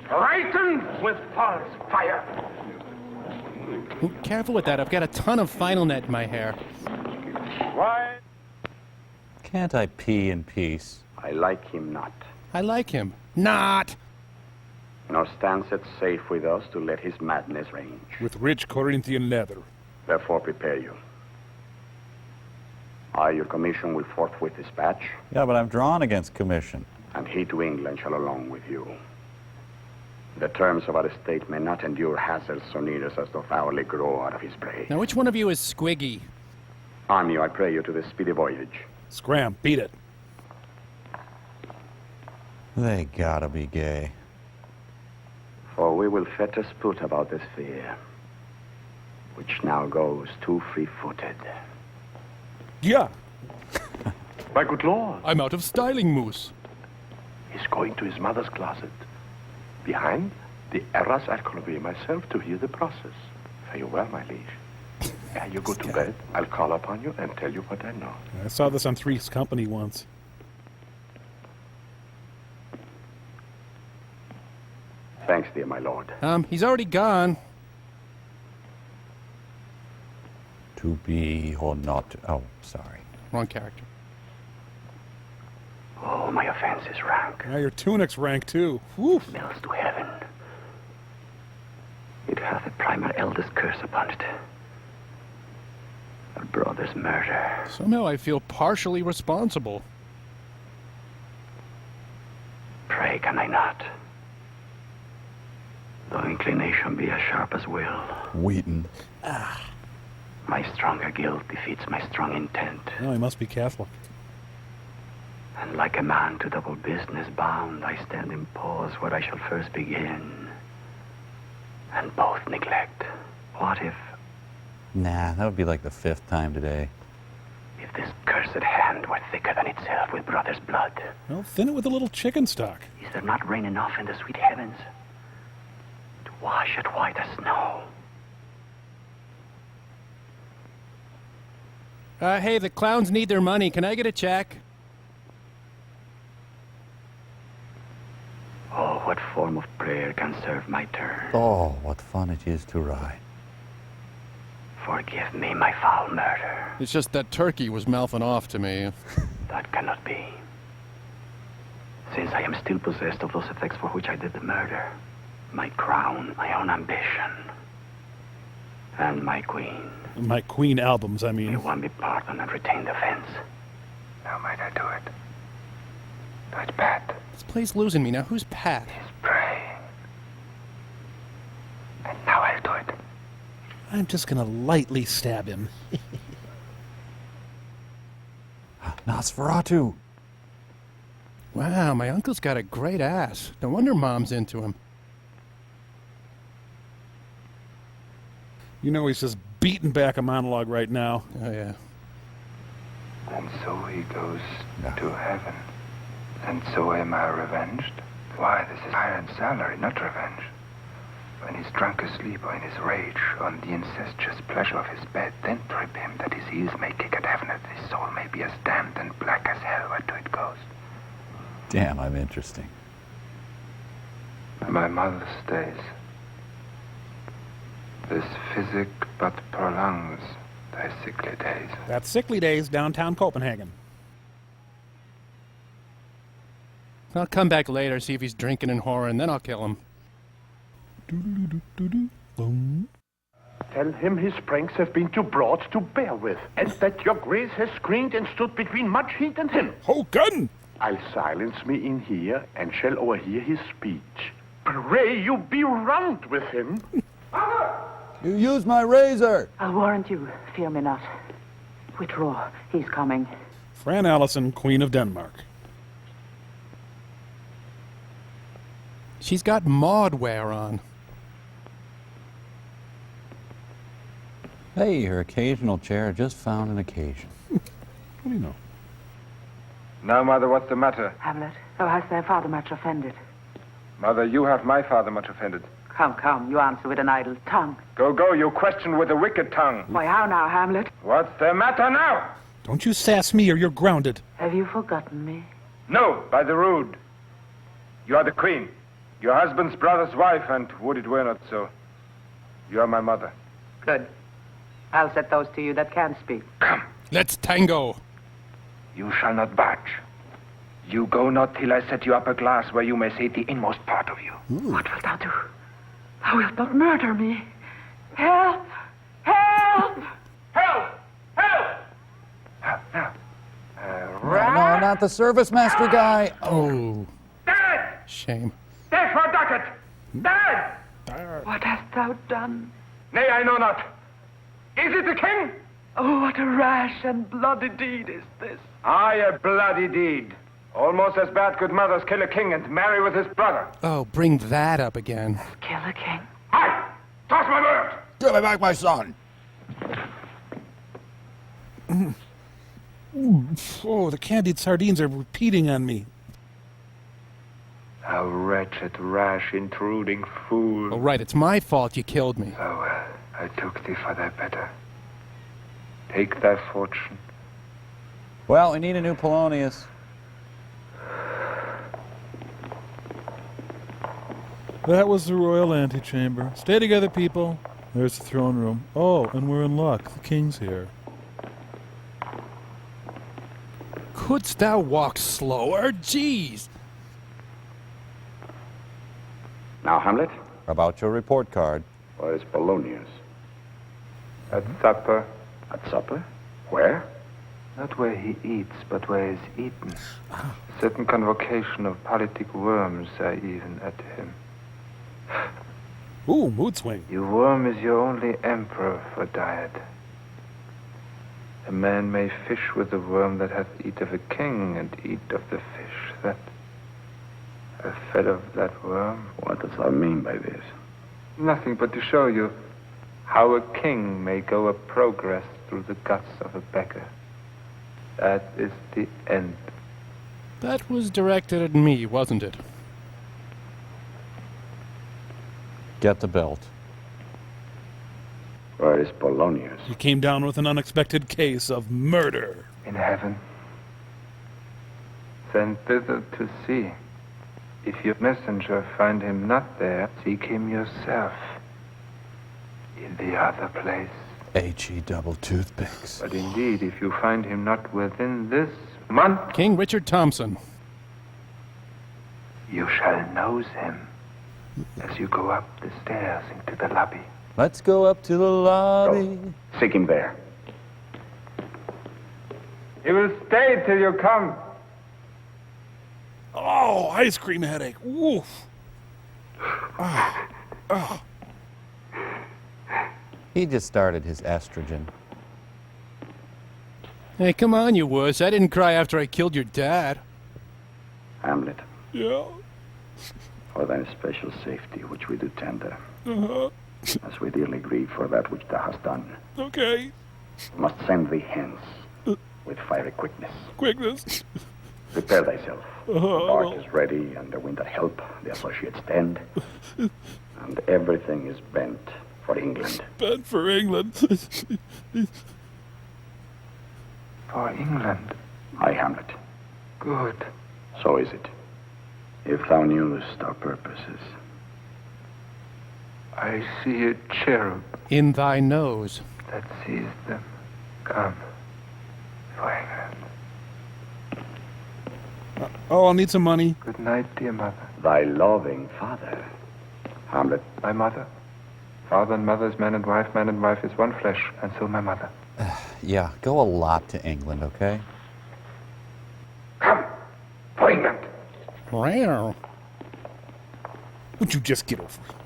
Frightened with false fire. Ooh, careful with that. I've got a ton of Final Net in my hair. Why? Can't I pee in peace? I like him not, I like him. Not! nor stands it safe with us to let his madness range. With rich Corinthian leather. Therefore prepare you. I, your commission, will forthwith dispatch, Yeah, but I'm drawn against commission. and he to England shall along with you. The terms of our estate may not endure hazards so needless as to foully grow out of his prey. Now, which one of you is Squiggy? Arm you, I pray you, to this speedy voyage. Scram, beat it. They gotta be gay. For we will fet a sput about this fear, which now goes too free-footed. Yeah. My good lord, I'm out of styling mousse. he's going to his mother's closet. Behind, the Eras I'll be myself to hear the process. Fare you well, my liege. Ere you go to bed, I'll call upon you and tell you what I know. I saw this on Three's Company once. Thanks, dear my lord. He's already gone. To be or not to... Oh, sorry. Wrong character. Oh, my offense is rank. Now your tunic's rank, too. Woo. Smells to heaven. It hath a primal eldest curse upon it. A brother's murder. Somehow I feel partially responsible. Pray can I not? Though inclination be as sharp as will. Wheaton. My stronger guilt defeats my strong intent. Oh, he must be Catholic. And like a man to double business bound, I stand in pause where I shall first begin. And both neglect. What if Nah, that would be like the 5th time today. this cursed hand were thicker than itself with brother's blood? Well, thin it with a little chicken stock. Is there not rain enough in the sweet heavens to wash it white as snow? Hey, the clowns need their money. Can I get a check? Oh, what form of prayer can serve my turn? Oh, what fun it is to ride. Forgive me my foul murder. It's just that turkey was mouthing off to me. That cannot be. Since I am still possessed of those effects for which I did the murder. My crown, my own ambition. And my queen. My Queen albums, I mean. You want me pardon and retain the offense? Now might I do it? Do it, Pat. This play's losing me. Now who's Pat? He's praying. And now I'll do it. I'm just gonna lightly stab him. Nosferatu. Wow, my uncle's got a great ass. No wonder Mom's into him. You know he's just beating back a monologue right now. Oh, yeah. And so he goes to heaven. And so am I revenged? Why, this is hire and salary, not revenge. When he's drunk asleep or in his rage, on the incestuous pleasure of his bed, then trip him that his heels may kick at heaven, that his soul may be as damned and black as hell where to it goes. Damn, I'm interesting. My mother stays. This physic but prolongs thy sickly days. That's Sickly Days, downtown Copenhagen. I'll come back later, see if he's drinking and whoring, then I'll kill him. Tell him his pranks have been too broad to bear with, and that your grace has screened and stood between much heat and him. Hogan! I'll silence me in here, and shall overhear his speech. Pray you be round with him. You used my razor! I'll warrant you, fear me not. Withdraw, he's coming. Fran Allison, Queen of Denmark. She's got Maud wear on. Hey, her occasional chair just found an occasion. What do you know? Now, Mother, what's the matter? Hamlet, thou hast thy father much offended. Mother, you have my father much offended. Come, come, you answer with an idle tongue. Go, go, you question with a wicked tongue. Why, how now, Hamlet? What's the matter now? Don't you sass me or you're grounded. Have you forgotten me? No, by the rood. You are the queen. Your husband's brother's wife, and would it were not so, you are my mother. Good. I'll set those to you that can speak. Come. Let's tango. You shall not budge. You go not till I set you up a glass where you may see the inmost part of you. What wilt thou do? Thou wilt not murder me. Help! Help! Help! Help! Now. No, not the service master guy. Oh. Dead! Shame. Dead for a ducat! Dead! What hast thou done? Nay, I know not. Is it the king? Oh, what a rash and bloody deed is this. Aye, a bloody deed. Almost as bad could mothers kill a king and marry with his brother. Oh, bring that up again. Kill a king. Aye! Toss my word! Give me back my son. Oh, the candied sardines are repeating on me. Thou wretched, rash, intruding fool. Oh, right, it's my fault you killed me. Oh, well, I took thee for thy better. Take thy fortune. Well, we need a new Polonius. That was the royal antechamber. Stay together, people. There's the throne room. Oh, and we're in luck. The king's here. Couldst thou walk slower? Jeez. Now, Hamlet, About your report card. where is Polonius? At supper. At supper? Where? Not where he eats, but where he's eaten. Certain convocation of politic worms are even at him. Ooh, mood swing. Your worm is your only emperor for diet. A man may fish with the worm that hath eat of a king, and eat of the fish that hath fed of that worm. What does thou mean by this? Nothing but to show you how a king may go a progress through the guts of a beggar. That is the end. That was directed at me, wasn't it? Get the belt. Where is Polonius? He came down with an unexpected case of murder. In heaven. Send thither to see. If your messenger find him not there, seek him yourself. In the other place. H-E double toothpicks. But indeed, if you find him not within this month, King Richard Thompson. you shall nose him as you go up the stairs into the lobby. Let's go up to the lobby. Go. Seek him there. He will stay till you come. Oh, ice cream headache. Woof. He just started his estrogen. Hey, come on, you wuss. I didn't cry after I killed your dad. Hamlet, Yeah. for thy special safety, which we do tender, Uh-huh. as we dearly grieve for that which thou hast done, Okay. must send thee hence with fiery quickness. Quickness. Prepare thyself. The Uh-huh. bark is ready, and the wind at help, the associates stand, and everything is bent for England. Bad for England. For England. Aye, Hamlet. Good. So is it. If thou knewest our purposes. I see a cherub In thy nose. that sees them. Come. For England. Oh, I'll need some money. Good night, dear mother. Thy loving father. Hamlet. My mother. Father and mother is man and wife is one flesh, and so my mother. Yeah, go a lot to England, okay? Come. For England. Wow. Would you just get over it?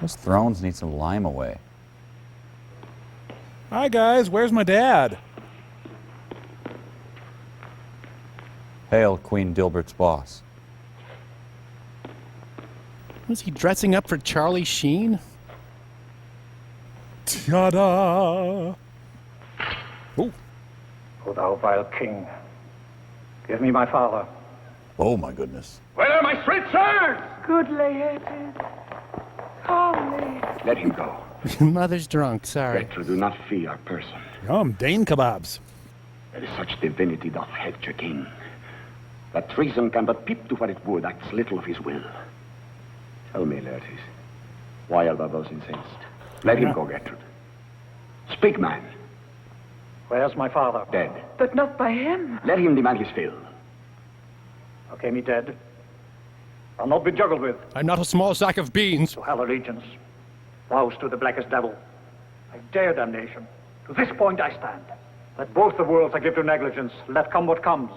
Those thrones need some lime away. Hi, guys. Where's my dad? Hail, Queen Dilbert's boss. Was he dressing up for Charlie Sheen? Ta-da! Oh. O thou vile king, give me my father. Oh, my goodness. Where are my sweet sirs? Good Laertes. Calmly. Let him go. Mother's drunk, sorry. Gertrude, do not fear our person. Yum, Dane kebabs. There is such divinity doth hedge a king, that treason can but peep to what it would, acts little of his will. Tell me, Laertes, why art thou thus incensed? Let him go, Gertrude. Speak, man. Where's my father? Dead. But not by him. Let him demand his fill. Okay, me dead. I'll not be juggled with. I'm not a small sack of beans. To hell allegiance. Vows to the blackest devil. I dare damnation. To this point I stand. Let both the worlds I give to negligence. Let come what comes.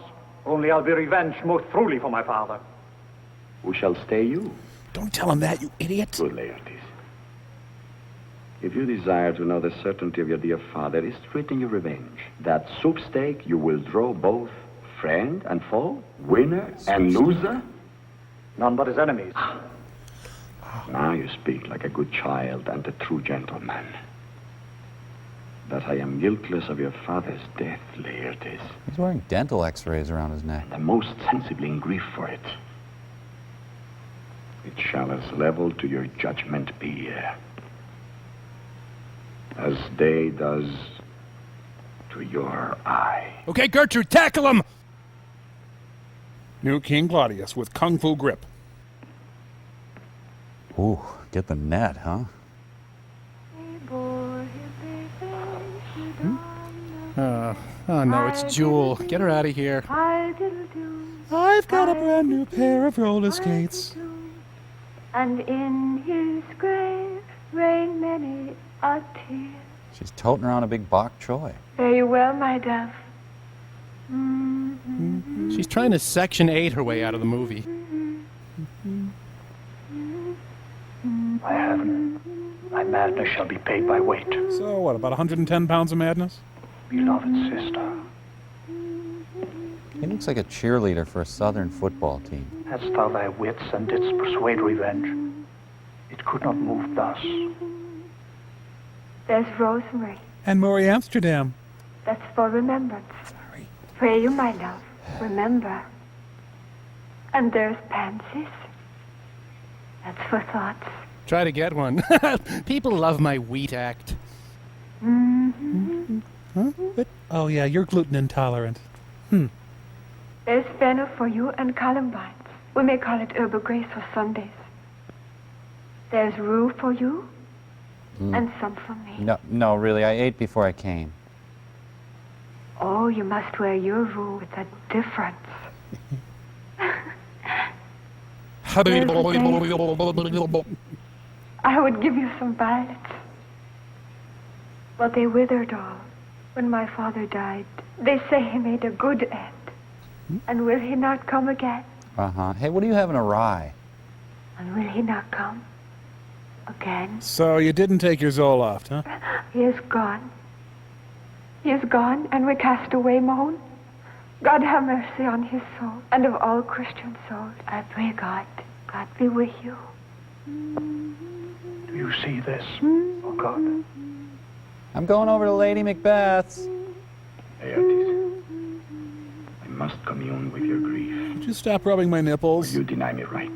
Only I'll be revenged most truly for my father. Who shall stay you? Don't tell him that, you idiot. Good Laertes. If you desire to know the certainty of your dear father, is treating your revenge. That sweepstake you will draw both friend and foe, winner and loser? None but his enemies. Now you speak like a good child and a true gentleman. That I am guiltless of your father's death, Laertes. He's wearing dental x-rays around his neck. And most sensibly in grief for it. It shall as level to your judgment be, as day does to your eye. Okay, Gertrude, tackle him! New King Claudius with Kung Fu grip. Ooh, get the net, huh? Oh no, it's Jewel. Get her out of here. I've got a brand new pair of roller skates. And in his grave rain many a tear. She's toting around a big bok choy. Fare you well, my dove. She's trying to Section 8 her way out of the movie. By heaven, my madness shall be paid by weight. So what, about 110 pounds of madness? Beloved sister, He looks like a cheerleader for a Southern football team. hadst thou thy wits and didst persuade revenge, it could not move thus. There's Rosemary. And Maury Amsterdam. That's for remembrance. Pray you, my love, remember. And there's Pansies. That's for thoughts. Try to get one. People love my wheat act. Huh? But, oh yeah, you're gluten intolerant. There's fennel for you and columbines. We may call it herbal grace for Sundays. There's rue for you and some for me. No, really, I ate before I came. Oh, you must wear your rue with a difference. I would give you some violets. But they withered all when my father died. They say he made a good end. And will he not come again? Uh-huh. Hey, what do you have in a rye? And will he not come again? So you didn't take your Zoloft, huh? He is gone. He is gone, and we cast away moan. God have mercy on his soul, and of all Christian souls. I pray God be with you. Do you see this, oh God? I'm going over to Lady Macbeth's. Laertes, I must commune with your grief. Would you stop rubbing my nipples? You deny me right.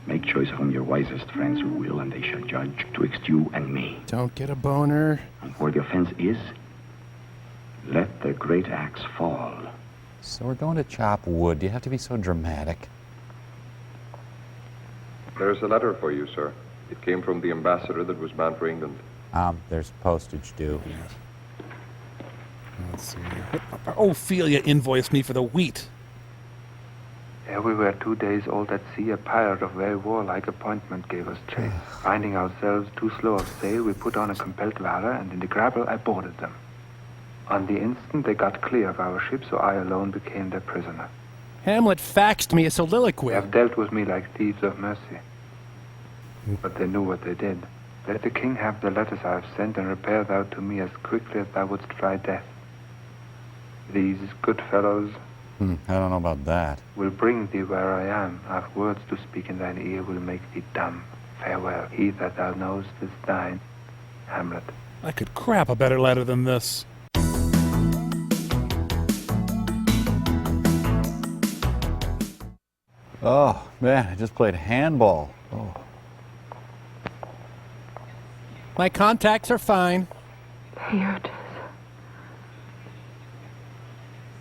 Make choice from your wisest friends who will, and they shall judge twixt you and me. Don't get a boner. And where the offense is, let the great axe fall. So we're going to chop wood. Do you have to be so dramatic? There's a letter for you, sir. It came from the ambassador that was bound for England. There's postage due. Let's see. Ophelia invoiced me for the wheat. Ere we were 2 days old at sea, a pirate of very warlike appointment gave us chase. Finding ourselves too slow of sail, we put on a compelled valor, and in the grapple I boarded them. On the instant, they got clear of our ship, so I alone became their prisoner. Hamlet faxed me a soliloquy. They have dealt with me like thieves of mercy. But they knew what they did. Let the king have the letters I have sent, and repair thou to me as quickly as thou wouldst try death. These good fellows I don't know about that. will bring thee where I am. I have words to speak in thine ear, will make thee dumb. Farewell. He that thou knowest is thine. Hamlet. I could crap a better letter than this. Oh, man, I just played handball. Oh. My contacts are fine. Here it is.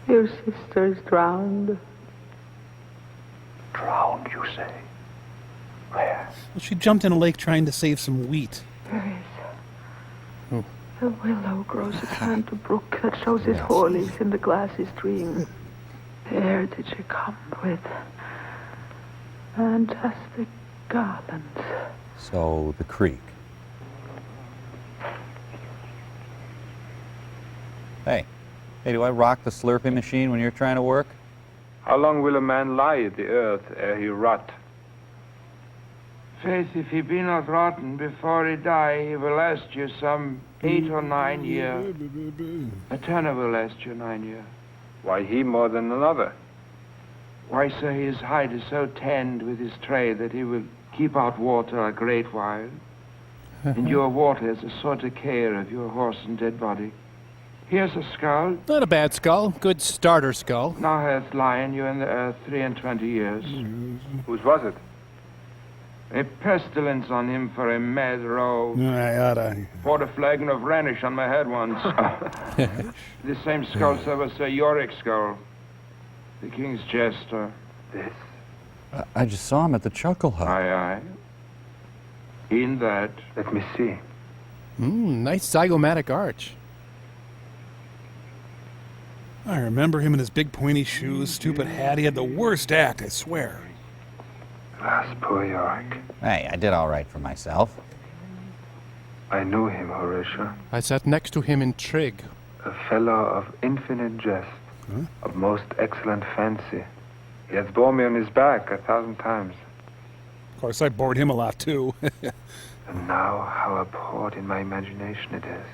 Your sister is drowned. Drowned, you say? Where? Well, she jumped in a lake trying to save some wheat. There is. A willow grows around the brook that shows its four leaves in the glassy stream. There did she come with fantastic garlands. So, the creek. Hey, do I rock the slurping machine when you're trying to work? How long will a man lie at the earth ere he rot? Faith, if he be not rotten before he die, he will last you some 8 or 9 years. A tenor will last you 9 years. Why he more than another? Why, sir, his hide is so tanned with his trade that he will keep out water a great while. And your water is a sort of care of your horse and dead body. Here's a skull. Not a bad skull. Good starter skull. Now hath lying you in the earth 23 years. Whose was it? A pestilence on him for a mad rogue. I oughta. Poured a flagon of Rhenish on my head once. The same skull, sir, was Sir Yorick's skull. The king's jester. This? I just saw him at the Chuckle Hut. Aye, aye. In that, Let me see. Nice zygomatic arch. I remember him in his big pointy shoes, stupid hat. He had the worst act, I swear. Alas, poor York. Hey, I did all right for myself. I knew him, Horatio. I sat next to him in Trig. A fellow of infinite jest, of most excellent fancy. He hath borne me on his back 1,000 times. Of course, I bored him a lot, too. And now, how abhorred in my imagination it is.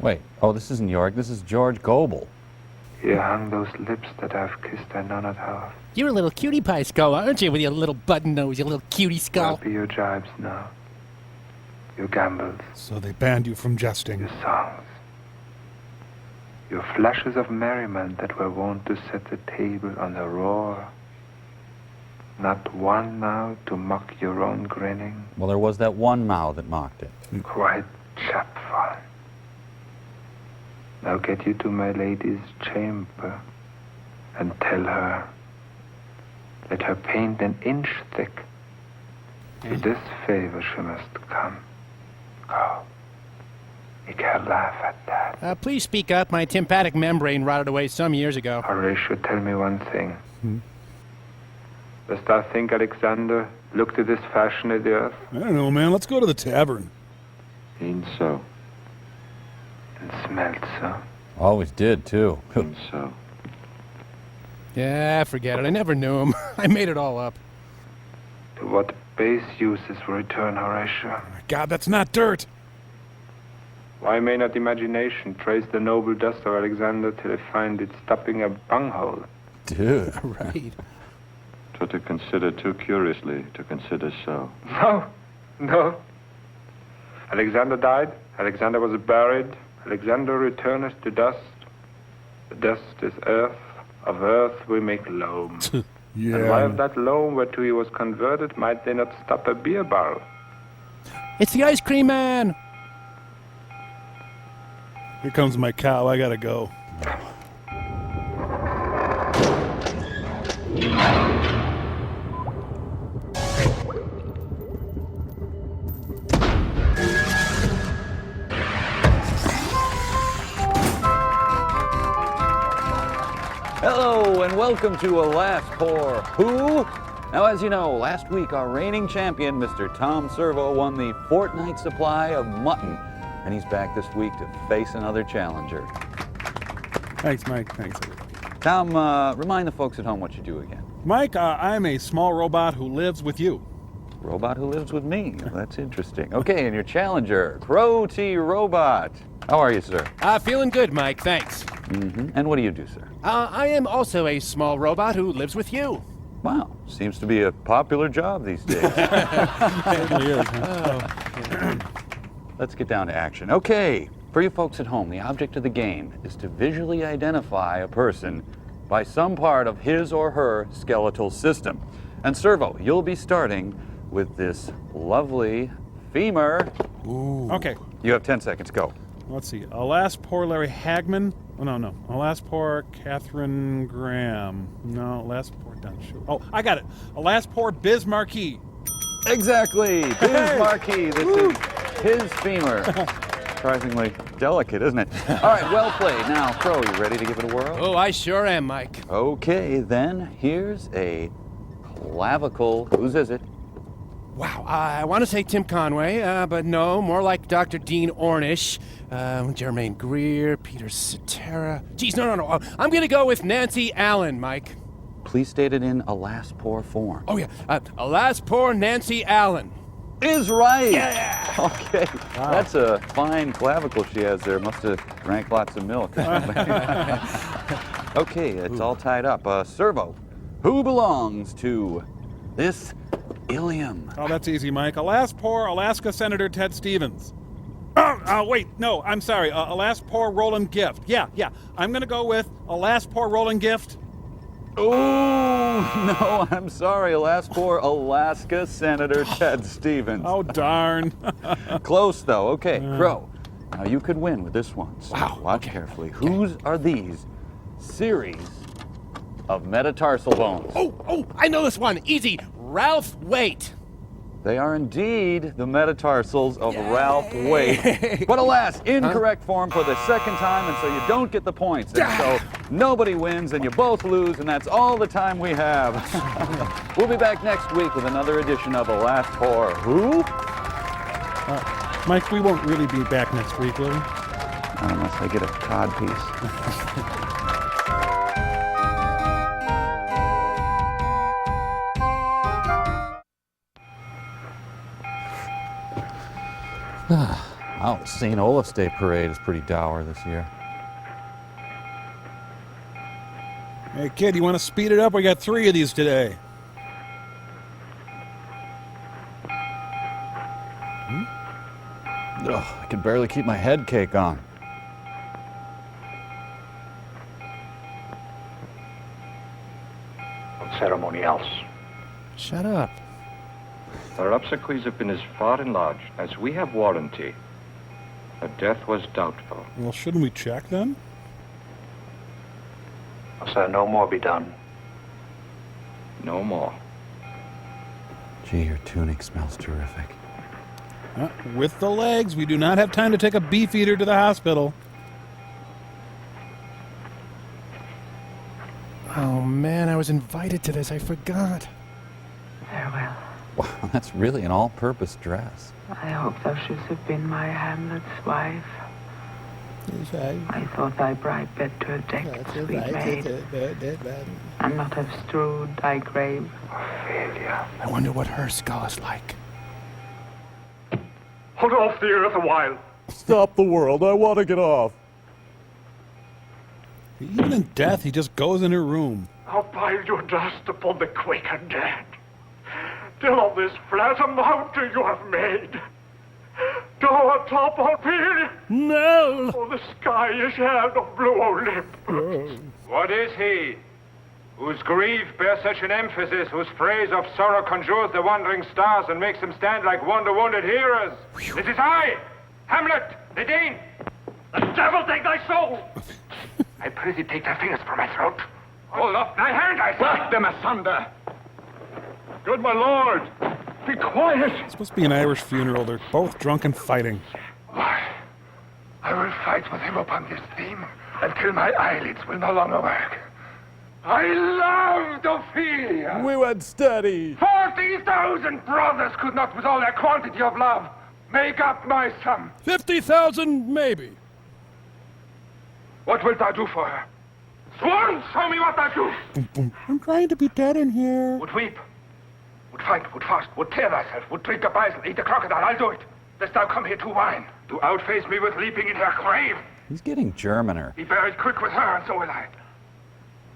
Wait, oh, this isn't York. This is George Goebel. Here hung those lips that I've kissed I know not how. You're a little cutie pie skull, aren't you, with your little button nose, your little cutie skull? What be your jibes now? Your gambols? So they banned you from jesting. Your songs? Your flashes of merriment that were wont to set the table on a roar? Not one now to mock your own grinning? Well, there was that one mouth that mocked it. Quite chapfal. Now get you to my lady's chamber and tell her, let her paint an inch thick. To this favor she must come. Go. Make her laugh at that. Please speak up. My tympanic membrane rotted away some years ago. Horatio, tell me one thing. Dost thou think Alexander looked at this fashion of the earth? I don't know, man. Let's go to the tavern. Ain't so. And smelt so. Always did, too. Ain't so. Yeah, forget it. I never knew him. I made it all up. To what base uses will return, Horatio? God, that's not dirt. Why may not imagination trace the noble dust of Alexander till it find it stopping a bunghole? Dude. Right. To consider too curiously, to consider so. No, no. Alexander died. Alexander was buried. Alexander returneth to dust. The dust is earth. Of earth we make loam. Yeah. And why of that loam whereto he was converted might they not stop a beer barrel? It's the ice cream man. Here comes my cow. I gotta go. Hello and welcome to Alas Poor Who? Now, as you know, last week our reigning champion, Mr. Tom Servo, won the fortnight supply of mutton, and he's back this week to face another challenger. Thanks, Mike. Thanks, everybody. Tom, remind the folks at home what you do again. Mike, I'm a small robot who lives with you. Robot who lives with me. That's interesting. Okay, and your challenger, Crow T. Robot. How are you, sir? Feeling good, Mike. Thanks. And what do you do, sir? I am also a small robot who lives with you. Wow, seems to be a popular job these days. Let's get down to action. Okay, for you folks at home, the object of the game is to visually identify a person by some part of his or her skeletal system. And Servo, you'll be starting with this lovely femur. Ooh. Okay. You have 10 seconds, go. Let's see. Alas, poor Larry Hagman. Oh, no. Alas, poor Catherine Graham. No, alas, poor Don Shu. Oh, I got it. Alas, poor Biz Marquis. Exactly. Biz Marquis. This is his femur. Surprisingly delicate, isn't it? All right, well played. Now, Crow, you ready to give it a whirl? Oh, I sure am, Mike. Okay, then here's a clavicle. Whose is it? Wow, I want to say Tim Conway, but no, more like Dr. Dean Ornish, Jermaine Greer, Peter Cetera. Geez, no. I'm going to go with Nancy Allen, Mike. Please state it in alas poor form. Oh, yeah. Alas, poor Nancy Allen. Is right. Yeah. Okay. Wow. That's a fine clavicle she has there. Must have drank lots of milk. Okay, it's all tied up. Servo, who belongs to this ilium? Oh, that's easy, Mike. Alas, poor Alaska Senator Ted Stevens. Wait, no, I'm sorry. Alas, poor Roland Gift. Yeah. I'm going to go with Alas, poor Roland Gift. Oh, no, I'm sorry. Alas, poor Alaska Senator Ted Stevens. Oh, darn. Close, though. Okay, Crow. Now, you could win with this one. So wow. Watch carefully. Whose are these series of metatarsal bones? Oh, I know this one. Easy. Ralph Waite. They are indeed the metatarsals of Ralph Waite. But alas, incorrect form for the second time, and so you don't get the points. And so nobody wins, and you both lose, and that's all the time we have. We'll be back next week with another edition of Alas Poor Who? Mike, we won't really be back next week, will we? Unless I get a cod piece. Oh, the St. Olaf's Day Parade is pretty dour this year. Hey, kid, you want to speed it up? We got 3 of these today. Ugh, I can barely keep my head cake on. What ceremony else? Shut up. Our obsequies have been as far enlarged as we have warranty. Her death was doubtful. Well, shouldn't we check then? Must there no more be done? No more. Gee, your tunic smells terrific. With the legs, we do not have time to take a beef eater to the hospital. Oh, man, I was invited to this. I forgot. Farewell. Wow, that's really an all-purpose dress. I hope thou shouldst have been my Hamlet's wife. I thought thy bride bed to have decked, sweet maid, and not have strewed thy grave. Ophelia. I wonder what her skull is like. Hold off the earth a while. Stop the world, I want to get off. Even in death, he just goes in her room. How pile your dust upon the quaking dead. Till on this flat a mountain you have made. Go atop Ophelia. No. Oh, the sky is held of blue Olymp. What is he? Whose grief bears such an emphasis, whose phrase of sorrow conjures the wandering stars and makes them stand like wonder-wounded heroes? It is I, Hamlet, the Dane. The devil take thy soul! I prithee take thy fingers from my throat. Hold up thy hand, I say. Whack them asunder. Good my lord, be quiet. It's supposed to be an Irish funeral. They're both drunk and fighting. Why, I will fight with him upon this theme until my eyelids will no longer work. I loved Ophelia. We went steady. 40,000 brothers could not, with all their quantity of love, make up my sum. 50,000, maybe. What wilt thou do for her? Swan, show me what thou do. I'm trying to be dead in here. Would weep, would fight, would fast, would tear thyself, would drink a bison, eat a crocodile. I'll do it. Lest thou come here to whine, to outface me with leaping in her grave. He's getting Germaner. Be buried quick with her, and so will I.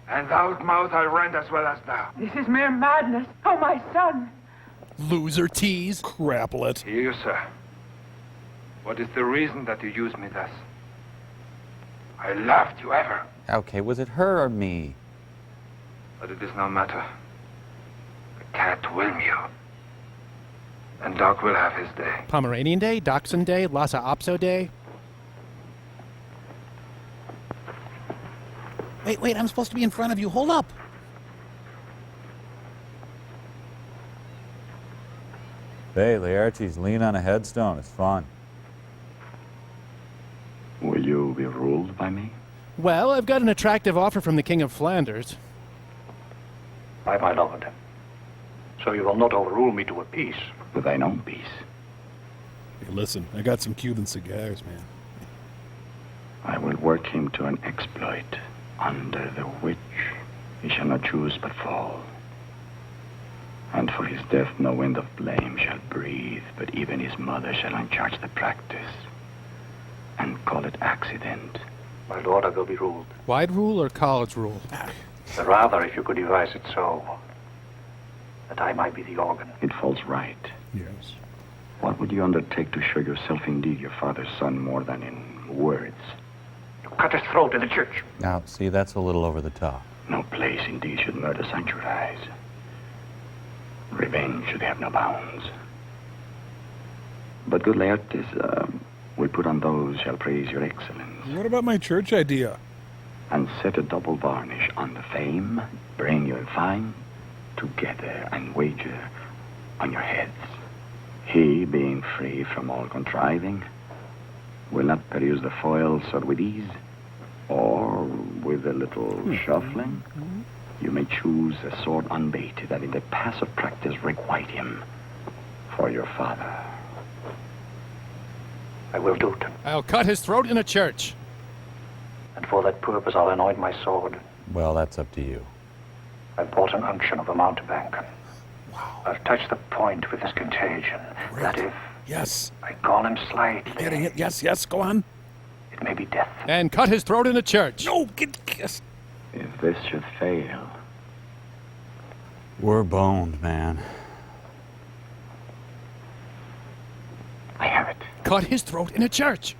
And thou's mouth I'll rend as well as thou. This is mere madness. Oh, my son. Loser tease. Craplet. Hear you, sir. What is the reason that you use me thus? I loved you ever. Okay, was it her or me? But it is no matter. The cat will mew. And Doc will have his day. Pomeranian Day, Dachshund Day, Lhasa Apso Day. Wait, I'm supposed to be in front of you. Hold up. Hey, Laertes, lean on a headstone. It's fun. Will you be ruled by me? Well, I've got an attractive offer from the King of Flanders. By my lord. So you will not overrule me to a peace. With thine own peace. Hey, listen, I got some Cuban cigars, man. I will work him to an exploit, under the which he shall not choose but fall. And for his death no wind of blame shall breathe, but even his mother shall uncharge the practice, and call it accident. My lord, I will be ruled. Wide rule or college rule? Rather, if you could devise it so, that I might be the organ. It falls right. Yes. What would you undertake to show yourself indeed your father's son more than in words? You cut his throat in the church. Now, see, that's a little over the top. No place indeed should murder sanctuarize. Revenge should have no bounds. But good Laertes, we put on those shall praise your excellence. What about my church idea? And set a double varnish on the fame, bring you and fine together and wager on your heads. He, being free from all contriving, will not peruse the foil sought with ease, or with a little shuffling, you may choose a sword unbait that in the pass of practice requite him for your father. I will do it. I'll cut his throat in a church. And for that purpose, I'll anoint my sword. Well, that's up to you. I've bought an unction of a mountebank. Wow. I've touched the point with this contagion. Great. That if Yes. I gall him slightly, Getting it. Yes, yes, go on. it may be death. And cut his throat in a church. No, get kissed. If this should fail, We're boned, man. I have it. Cut his throat in a church.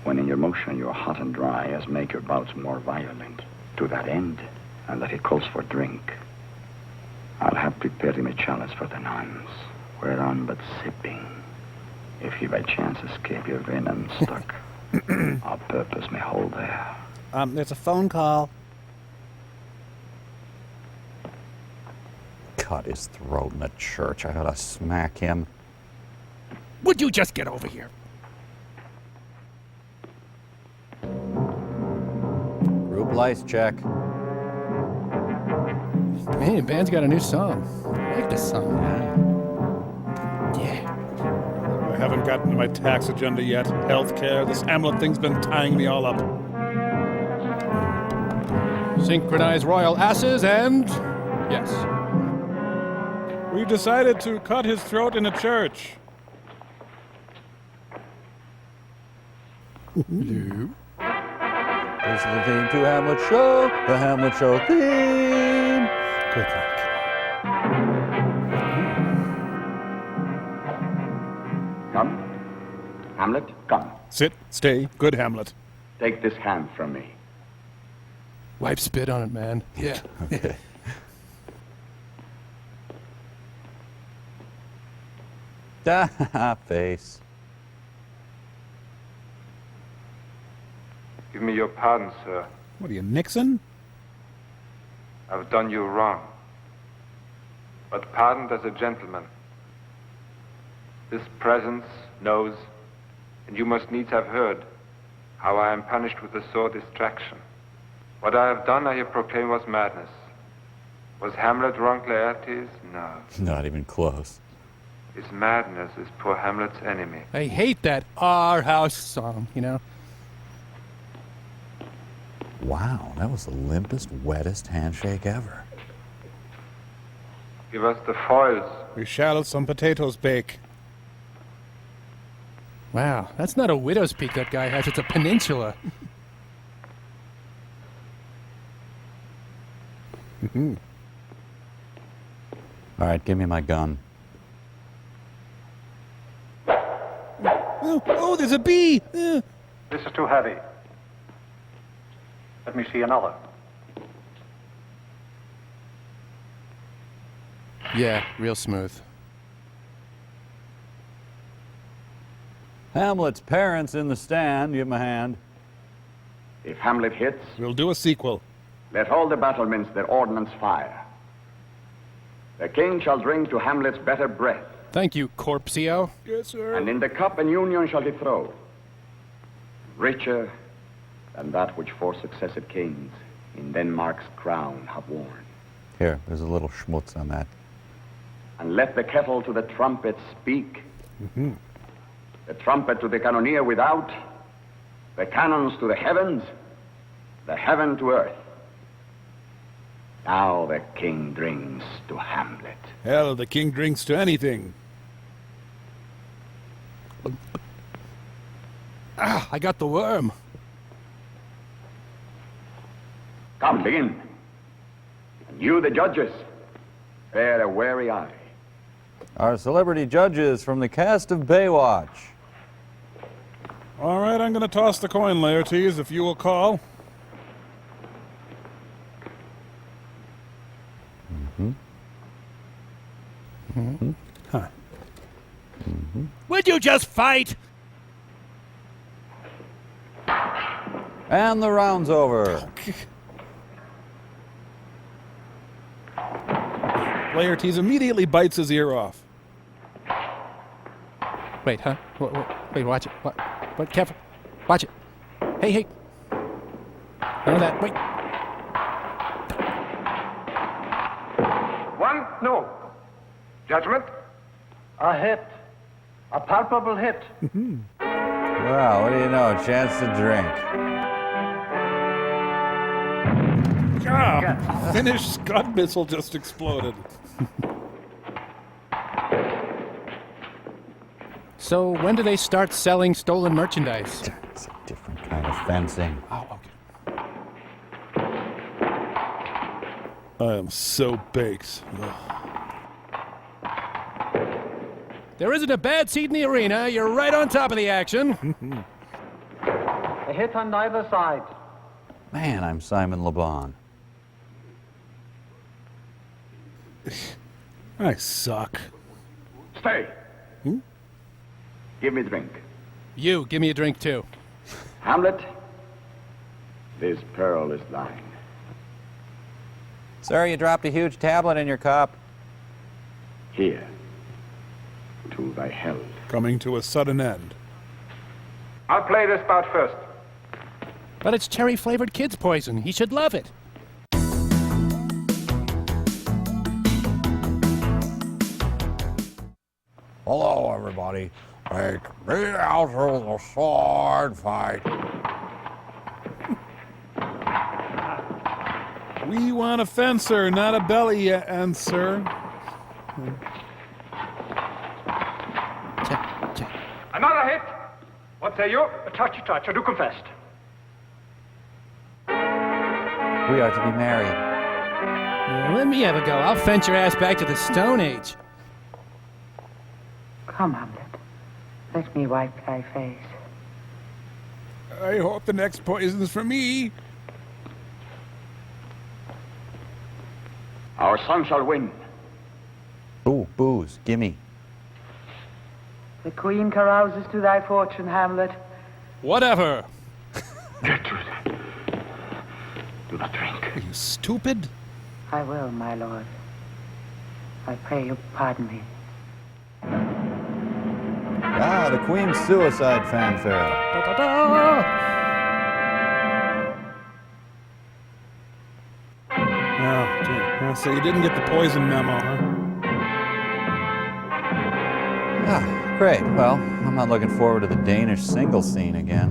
When in your motion you are hot and dry, as make your bouts more violent. To that end, and that he calls for drink, I'll have prepared him a chalice for the nuns, whereon but sipping, if he by chance escape your venom stuck, our purpose may hold there. There's a phone call. Cut his throat in the church. I ought to smack him. Would you just get over here? Group lice check. Man, the band's got a new song. I like this song. Yeah. I haven't gotten to my tax agenda yet. Healthcare. This Hamlet thing's been tying me all up. Synchronize royal asses and... yes. We've decided to cut his throat in a church. Hello. This is the theme to Hamlet Show. The Hamlet Show theme. Good luck. Come. Hamlet, come. Sit, stay, good Hamlet. Take this hand from me. Wipe spit on it, man. Yeah. Okay. Face. Give me your pardon, sir. What are you, Nixon? I've done you wrong. But pardoned as a gentleman. This presence knows, and you must needs have heard, how I am punished with a sore distraction. What I have done, I have proclaimed, was madness. Was Hamlet wrong, Laertes? No. Not even close. His madness is poor Hamlet's enemy. I hate that Our House song, you know? Wow, that was the limpest, wettest handshake ever. Give us the foils. We shall some potatoes bake. Wow, that's not a widow's peak that guy has, it's a peninsula. All right, give me my gun. Oh, there's a bee! This is too heavy. Let me see another. Yeah, real smooth. Hamlet's parents in the stand. Give him a hand. If Hamlet hits, we'll do a sequel. Let all the battlements their ordnance fire. The king shall drink to Hamlet's better breath. Thank you, Corpseo. Yes, sir. And in the cup and union shall he throw, richer than that which 4 successive kings in Denmark's crown have worn. Here, there's a little schmutz on that. And let the kettle to the trumpet speak, the trumpet to the cannoneer without, the cannons to the heavens, the heaven to earth. Now the king drinks to Hamlet. Hell, the king drinks to anything. Ah, I got the worm. Come, begin. And you, the judges, bear a wary eye. Our celebrity judges from the cast of Baywatch. All right, I'm going to toss the coin, Laertes, if you will call. Huh. Would you just fight? And the round's over. Laertes immediately bites his ear off. Wait, huh? Wait, watch it. What? Careful. Watch it. Hey. None of that. Wait. One? No. Judgment? A hit. A palpable hit. Well, what do you know? A chance to drink. Ah, Finnish Scud missile just exploded. So when do they start selling stolen merchandise? It's a different kind of fencing. Oh, okay. I am so baked. Ugh. There isn't a bad seat in the arena. You're right on top of the action. A hit on neither side. Man, I'm Simon Le Bon. I suck. Stay. Give me a drink. You, give me a drink too. Hamlet, this pearl is thine. Sir, you dropped a huge tablet in your cup. Here, to thy health. Coming to a sudden end. I'll play this bout first. But it's cherry-flavored kids' poison. He should love it. Hello, everybody. Take me out to the sword fight. We want a fencer, not a belly answer. Another hit. What say you? A touch, I do confess. We are to be married. Let me have a go. I'll fence your ass back to the Stone Age. Come, Hamlet. Let me wipe thy face. I hope the next poison's for me. Our son shall win. Ooh, booze. Gimme. The queen carouses to thy fortune, Hamlet. Whatever. Gertrude, do not drink. Are you stupid? I will, my lord. I pray you pardon me. Ah, the Queen's suicide fanfare. So you didn't get the poison memo, huh? Ah, great. Well, I'm not looking forward to the Danish single scene again.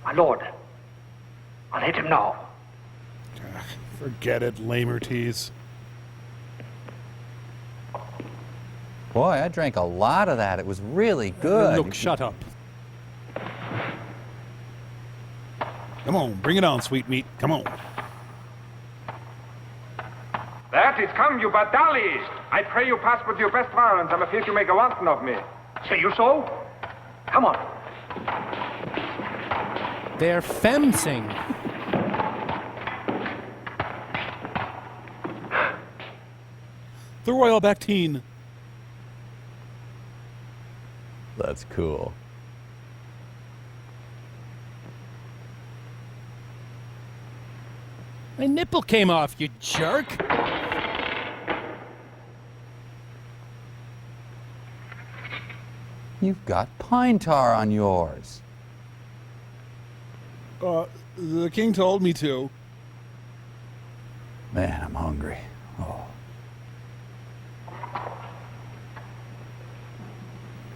My lord, I'll hit him now. Forget it, Laertes. Boy, I drank a lot of that. It was really good. Look, shut up. Come on, bring it on, sweet meat. Come on. That is come, you bad dallies. I pray you pass with your best violence. I'm afraid you make a wanton of me. Say you so? Come on. They're fencing. The Royal Bactine. That's cool. My nipple came off, you jerk. You've got pine tar on yours. The king told me to. Man, I'm hungry. Oh.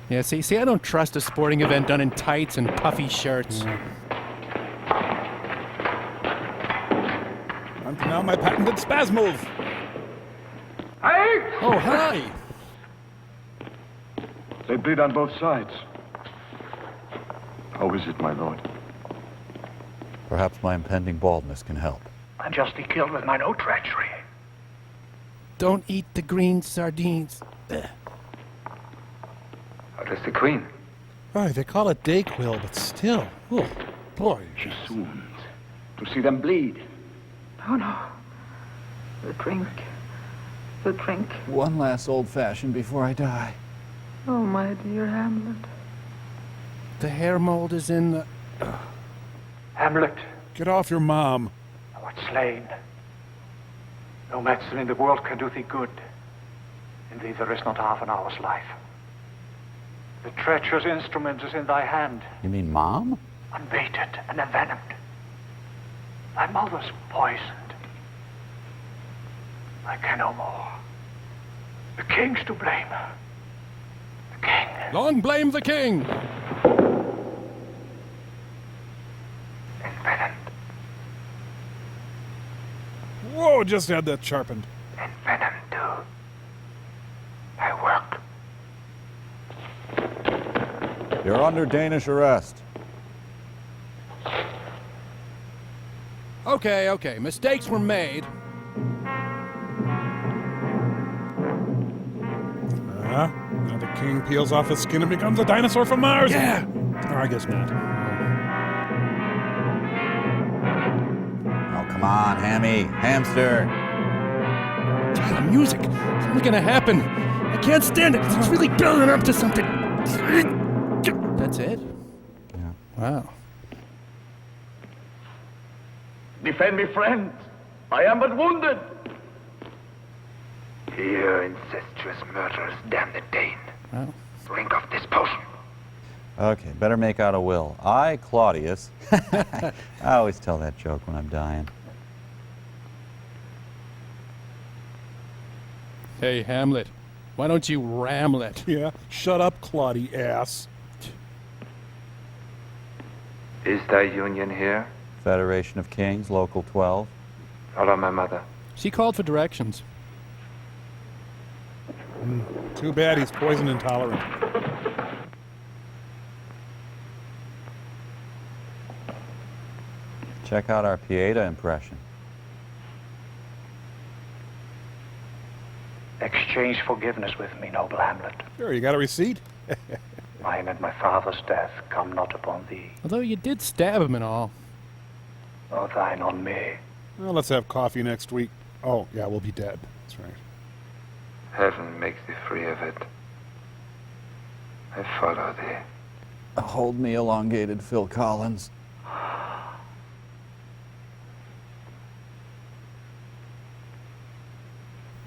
Yeah, see, I don't trust a sporting event done in tights and puffy shirts. Now my patented spaz move. Hey! Oh, hi! They bleed on both sides. How is it, my lord? Perhaps my impending baldness can help. Unjustly killed with mine own treachery. Don't eat the green sardines. How does the queen? Oh, they call it Dayquil, but still. Oh, boy. She swoons to see them bleed. Oh, no. The drink. The drink. One last old-fashioned before I die. Oh, my dear Hamlet. The hair mold is in the... Hamlet. Get off your mom. Oh, art slain. No medicine in the world can do thee good. In thee there is not half an hour's life. The treacherous instrument is in thy hand, You mean Mom? unmated and envenomed. Thy mother's poisoned. I can no more. The king's to blame. The king. Long blame the king! Envenomed. Whoa, just had that sharpened. Envenomed too. I work. You're under Danish arrest. Okay. Mistakes were made. Now the king peels off his skin and becomes a dinosaur from Mars? Yeah! Or I guess not. Oh, come on, Hammy. Hamster. God, the music. It's only gonna happen. I can't stand it. It's really building up to something. That's it? Yeah. Wow. Defend me, friend. I am but wounded. Here, incestuous murderers, damn the Dane. Wow. Drink of this potion. Okay, better make out a will. I, Claudius. I always tell that joke when I'm dying. Hey, Hamlet. Why don't you ramlet? Yeah, shut up, Claudie ass. Is thy union here? Federation of Kings, Local 12. Follow my mother. She called for directions. Too bad he's poison intolerant. Check out our Pieta impression. Exchange forgiveness with me, noble Hamlet. Sure, you got a receipt? Mine and my father's death come not upon thee, Although you did stab him and all. nor thine on me. Well, let's have coffee next week. Oh, yeah, we'll be dead. That's right. Heaven makes thee free of it. I follow thee. Hold me, elongated Phil Collins.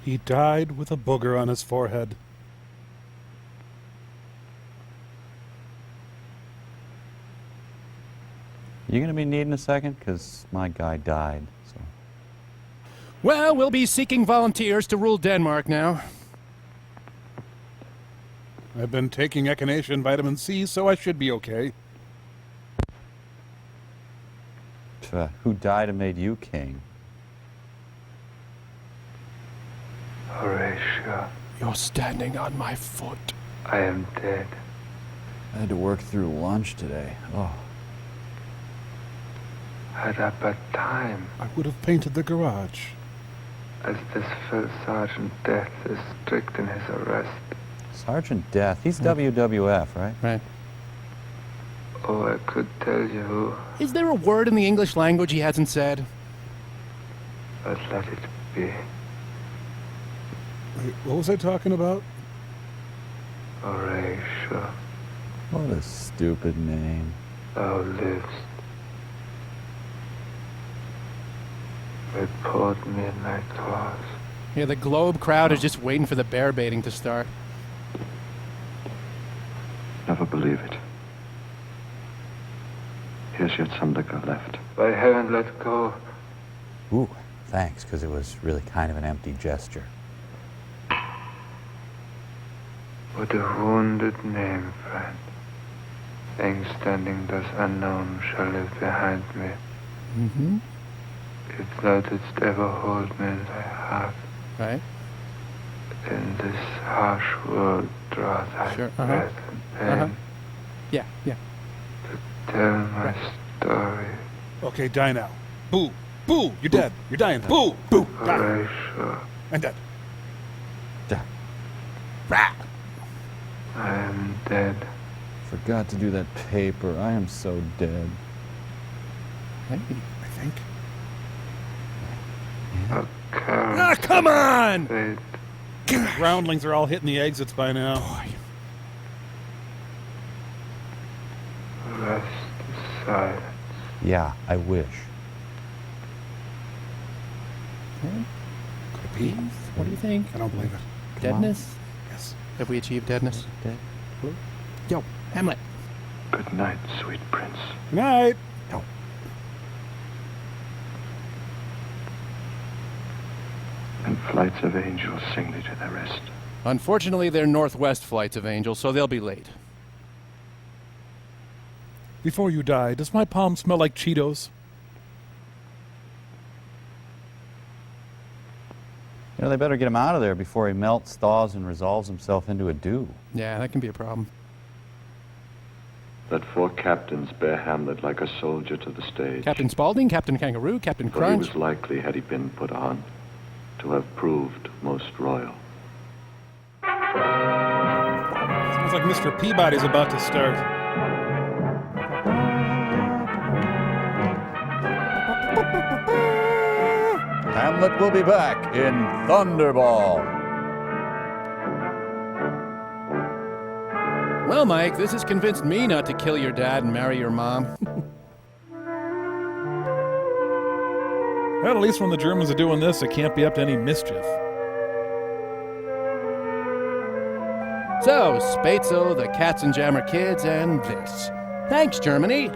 He died with a booger on his forehead. You gonna be needing a second? Because my guy died, so. Well, we'll be seeking volunteers to rule Denmark now. I've been taking echinacea and vitamin C, so I should be okay. Who died and made you king? Horatio, You're standing on my foot. I am dead. I had to work through lunch today. Oh. Had I but time, I would have painted the garage. as this fell Sergeant Death is strict in his arrest. Sergeant Death. He's WWF, right? Right. Oh, I could tell you who, Is there a word in the English language he hasn't said? but let it be. Wait, what was I talking about? Horatio, What a stupid name. thou livest. They poured me in thy claws. Yeah, the Globe crowd is just waiting for the bear baiting to start. Never believe it. Here's yet some liquor left. By heaven, let go. Ooh, thanks, because it was really kind of an empty gesture. What a wounded name, friend. Things standing thus unknown shall live behind me. Mm-hmm. If thou didst ever hold me in thy heart, Right. in this harsh world draw thy Sure, breath and pain, Uh-huh. Yeah. tell my story. Okay, die now. Boo! Boo! You're dead. You're dying. Boo! Boo! Die. Horatio, I'm dead. I am dead. Forgot to do that paper. I am so dead. Hey. I think. A current Ah, come on! fate. Groundlings are all hitting the exits by now. Rest silence. Yeah, I wish. Could be. What do you think? I don't believe it. Deadness? Yes. Have we achieved deadness? Yo, Hamlet. Good night, sweet prince. Good night. And flights of angels sing thee to their rest. Unfortunately, they're northwest flights of angels, so they'll be late. Before you die, does my palm smell like Cheetos? You know, they better get him out of there before he melts, thaws, and resolves himself into a dew. Yeah, that can be a problem. Let 4 captains bear Hamlet like a soldier to the stage. Captain Spaulding, Captain Kangaroo, Captain For Crunch. he was likely, had he been put on, to have proved most royal. Sounds like Mr. Peabody's about to start. Hamlet will be back in Thunderball. Well, Mike, this has convinced me not to kill your dad and marry your mom. Well, at least when the Germans are doing this, it can't be up to any mischief. So, Spatzel, the Katzenjammer Kids, and this. Thanks, Germany.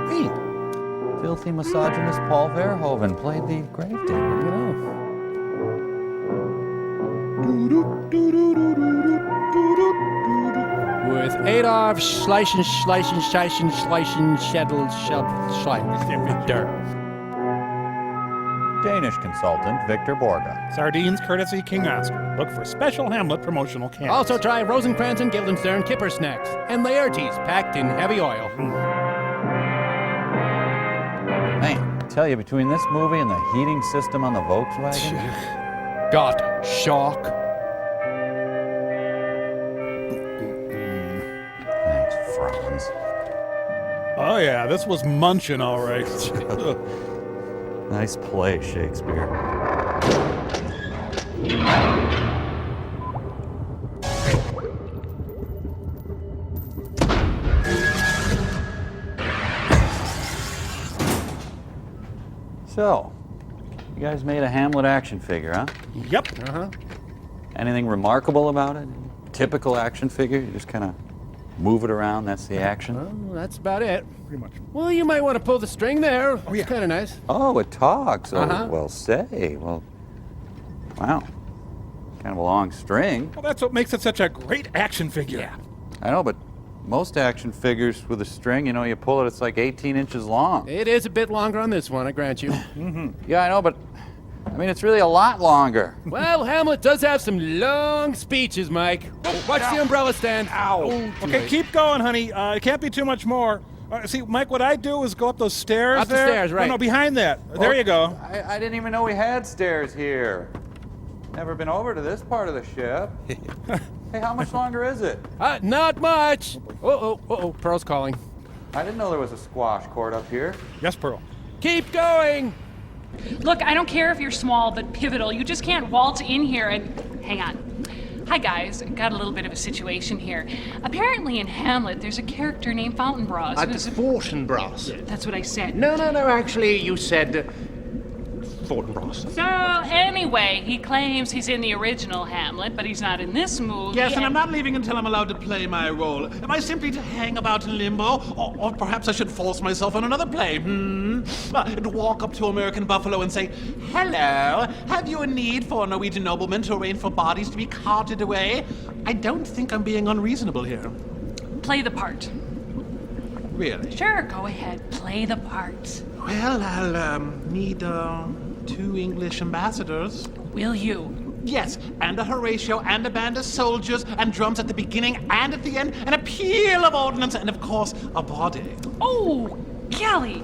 Hey, filthy misogynist Paul Verhoeven played the gravedigger, you know. With Adolf Schleichen, Schedel, Danish consultant Victor Borga. Sardines courtesy King Oscar. Look for special Hamlet promotional cans. Also try Rosencrantz and Guildenstern Kipper snacks and Laertes packed in heavy oil. Man, I tell you, between this movie and the heating system on the Volkswagen... Got shock. Thanks, Franz. Oh yeah, this was munching all right. Nice play, Shakespeare. So, you guys made a Hamlet action figure, huh? Yep. Uh-huh. Anything remarkable about it? Typical action figure? You just kind of move it around, that's the action? Well, that's about it. Pretty much. Well, you might want to pull the string there. Oh, yeah. Kind of nice. Oh, it talks. Oh, Uh-huh. well, say. Well, wow. Kind of a long string. Well, that's what makes it such a great action figure. Yeah. I know, but most action figures with a string, you know, you pull it, it's like 18 inches long. It is a bit longer on this one, I grant you. Yeah, I know, but I mean, it's really a lot longer. Well, Hamlet does have some long speeches, Mike. Oh, watch the umbrella stand. Ow. Okay, keep going, honey. It can't be too much more. See, Mike, what I do is go up those stairs Up the there. stairs, right. No, behind that. There you go. I didn't even know we had stairs here. Never been over to this part of the ship. Hey, how much longer is it? Not much. Uh-oh, Pearl's calling. I didn't know there was a squash court up here. Yes, Pearl. Keep going. Look, I don't care if you're small, but pivotal. You just can't waltz in here and... Hang on. Hi, guys. Got a little bit of a situation here. Apparently in Hamlet, there's a character named Fountainbras. Fortinbras. That's what I said. No, actually, you said Fortinbras. So, anyway, he claims he's in the original Hamlet, but he's not in this movie. Yes, and I'm not leaving until I'm allowed to play my role. Am I simply to hang about in limbo? Or perhaps I should force myself on another play, and walk up to American Buffalo and say, "Hello, have you a need for a Norwegian nobleman to arrange for bodies to be carted away?" I don't think I'm being unreasonable here. Play the part. Really? Sure, go ahead. Play the part. Well, I'll need 2 English ambassadors. Will you? Yes, and a Horatio, and a band of soldiers, and drums at the beginning and at the end, and a peal of ordnance, and of course, a body. Oh, Kelly!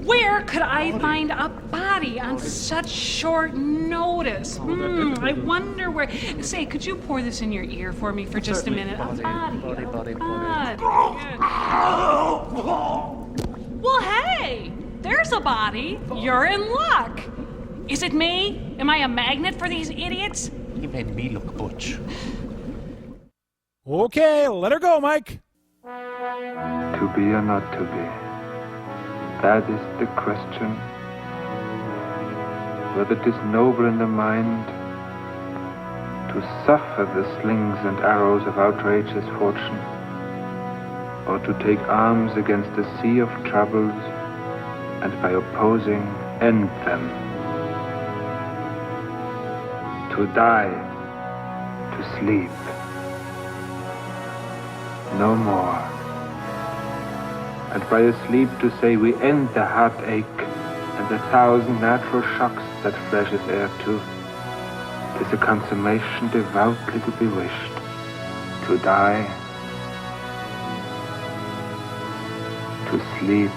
Where could I find a body on such short notice? I wonder where... Say, could you pour this in your ear for me for just a minute? Body. Well, hey! There's a body. You're in luck. Is it me? Am I a magnet for these idiots? He made me look butch. Okay, let her go, Mike. To be or not to be, That is the question. Whether it is noble in the mind to suffer the slings and arrows of outrageous fortune, or to take arms against a sea of troubles and by opposing end them. To die, to sleep, no more. And by a sleep to say we end the heartache and the thousand natural shocks that flesh is heir to. 'Tis a consummation devoutly to be wished. To die, to sleep,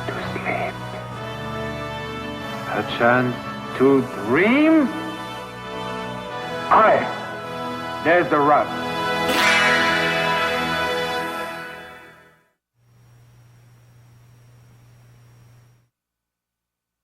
to sleep. Perchance to dream? Aye, there's the rub.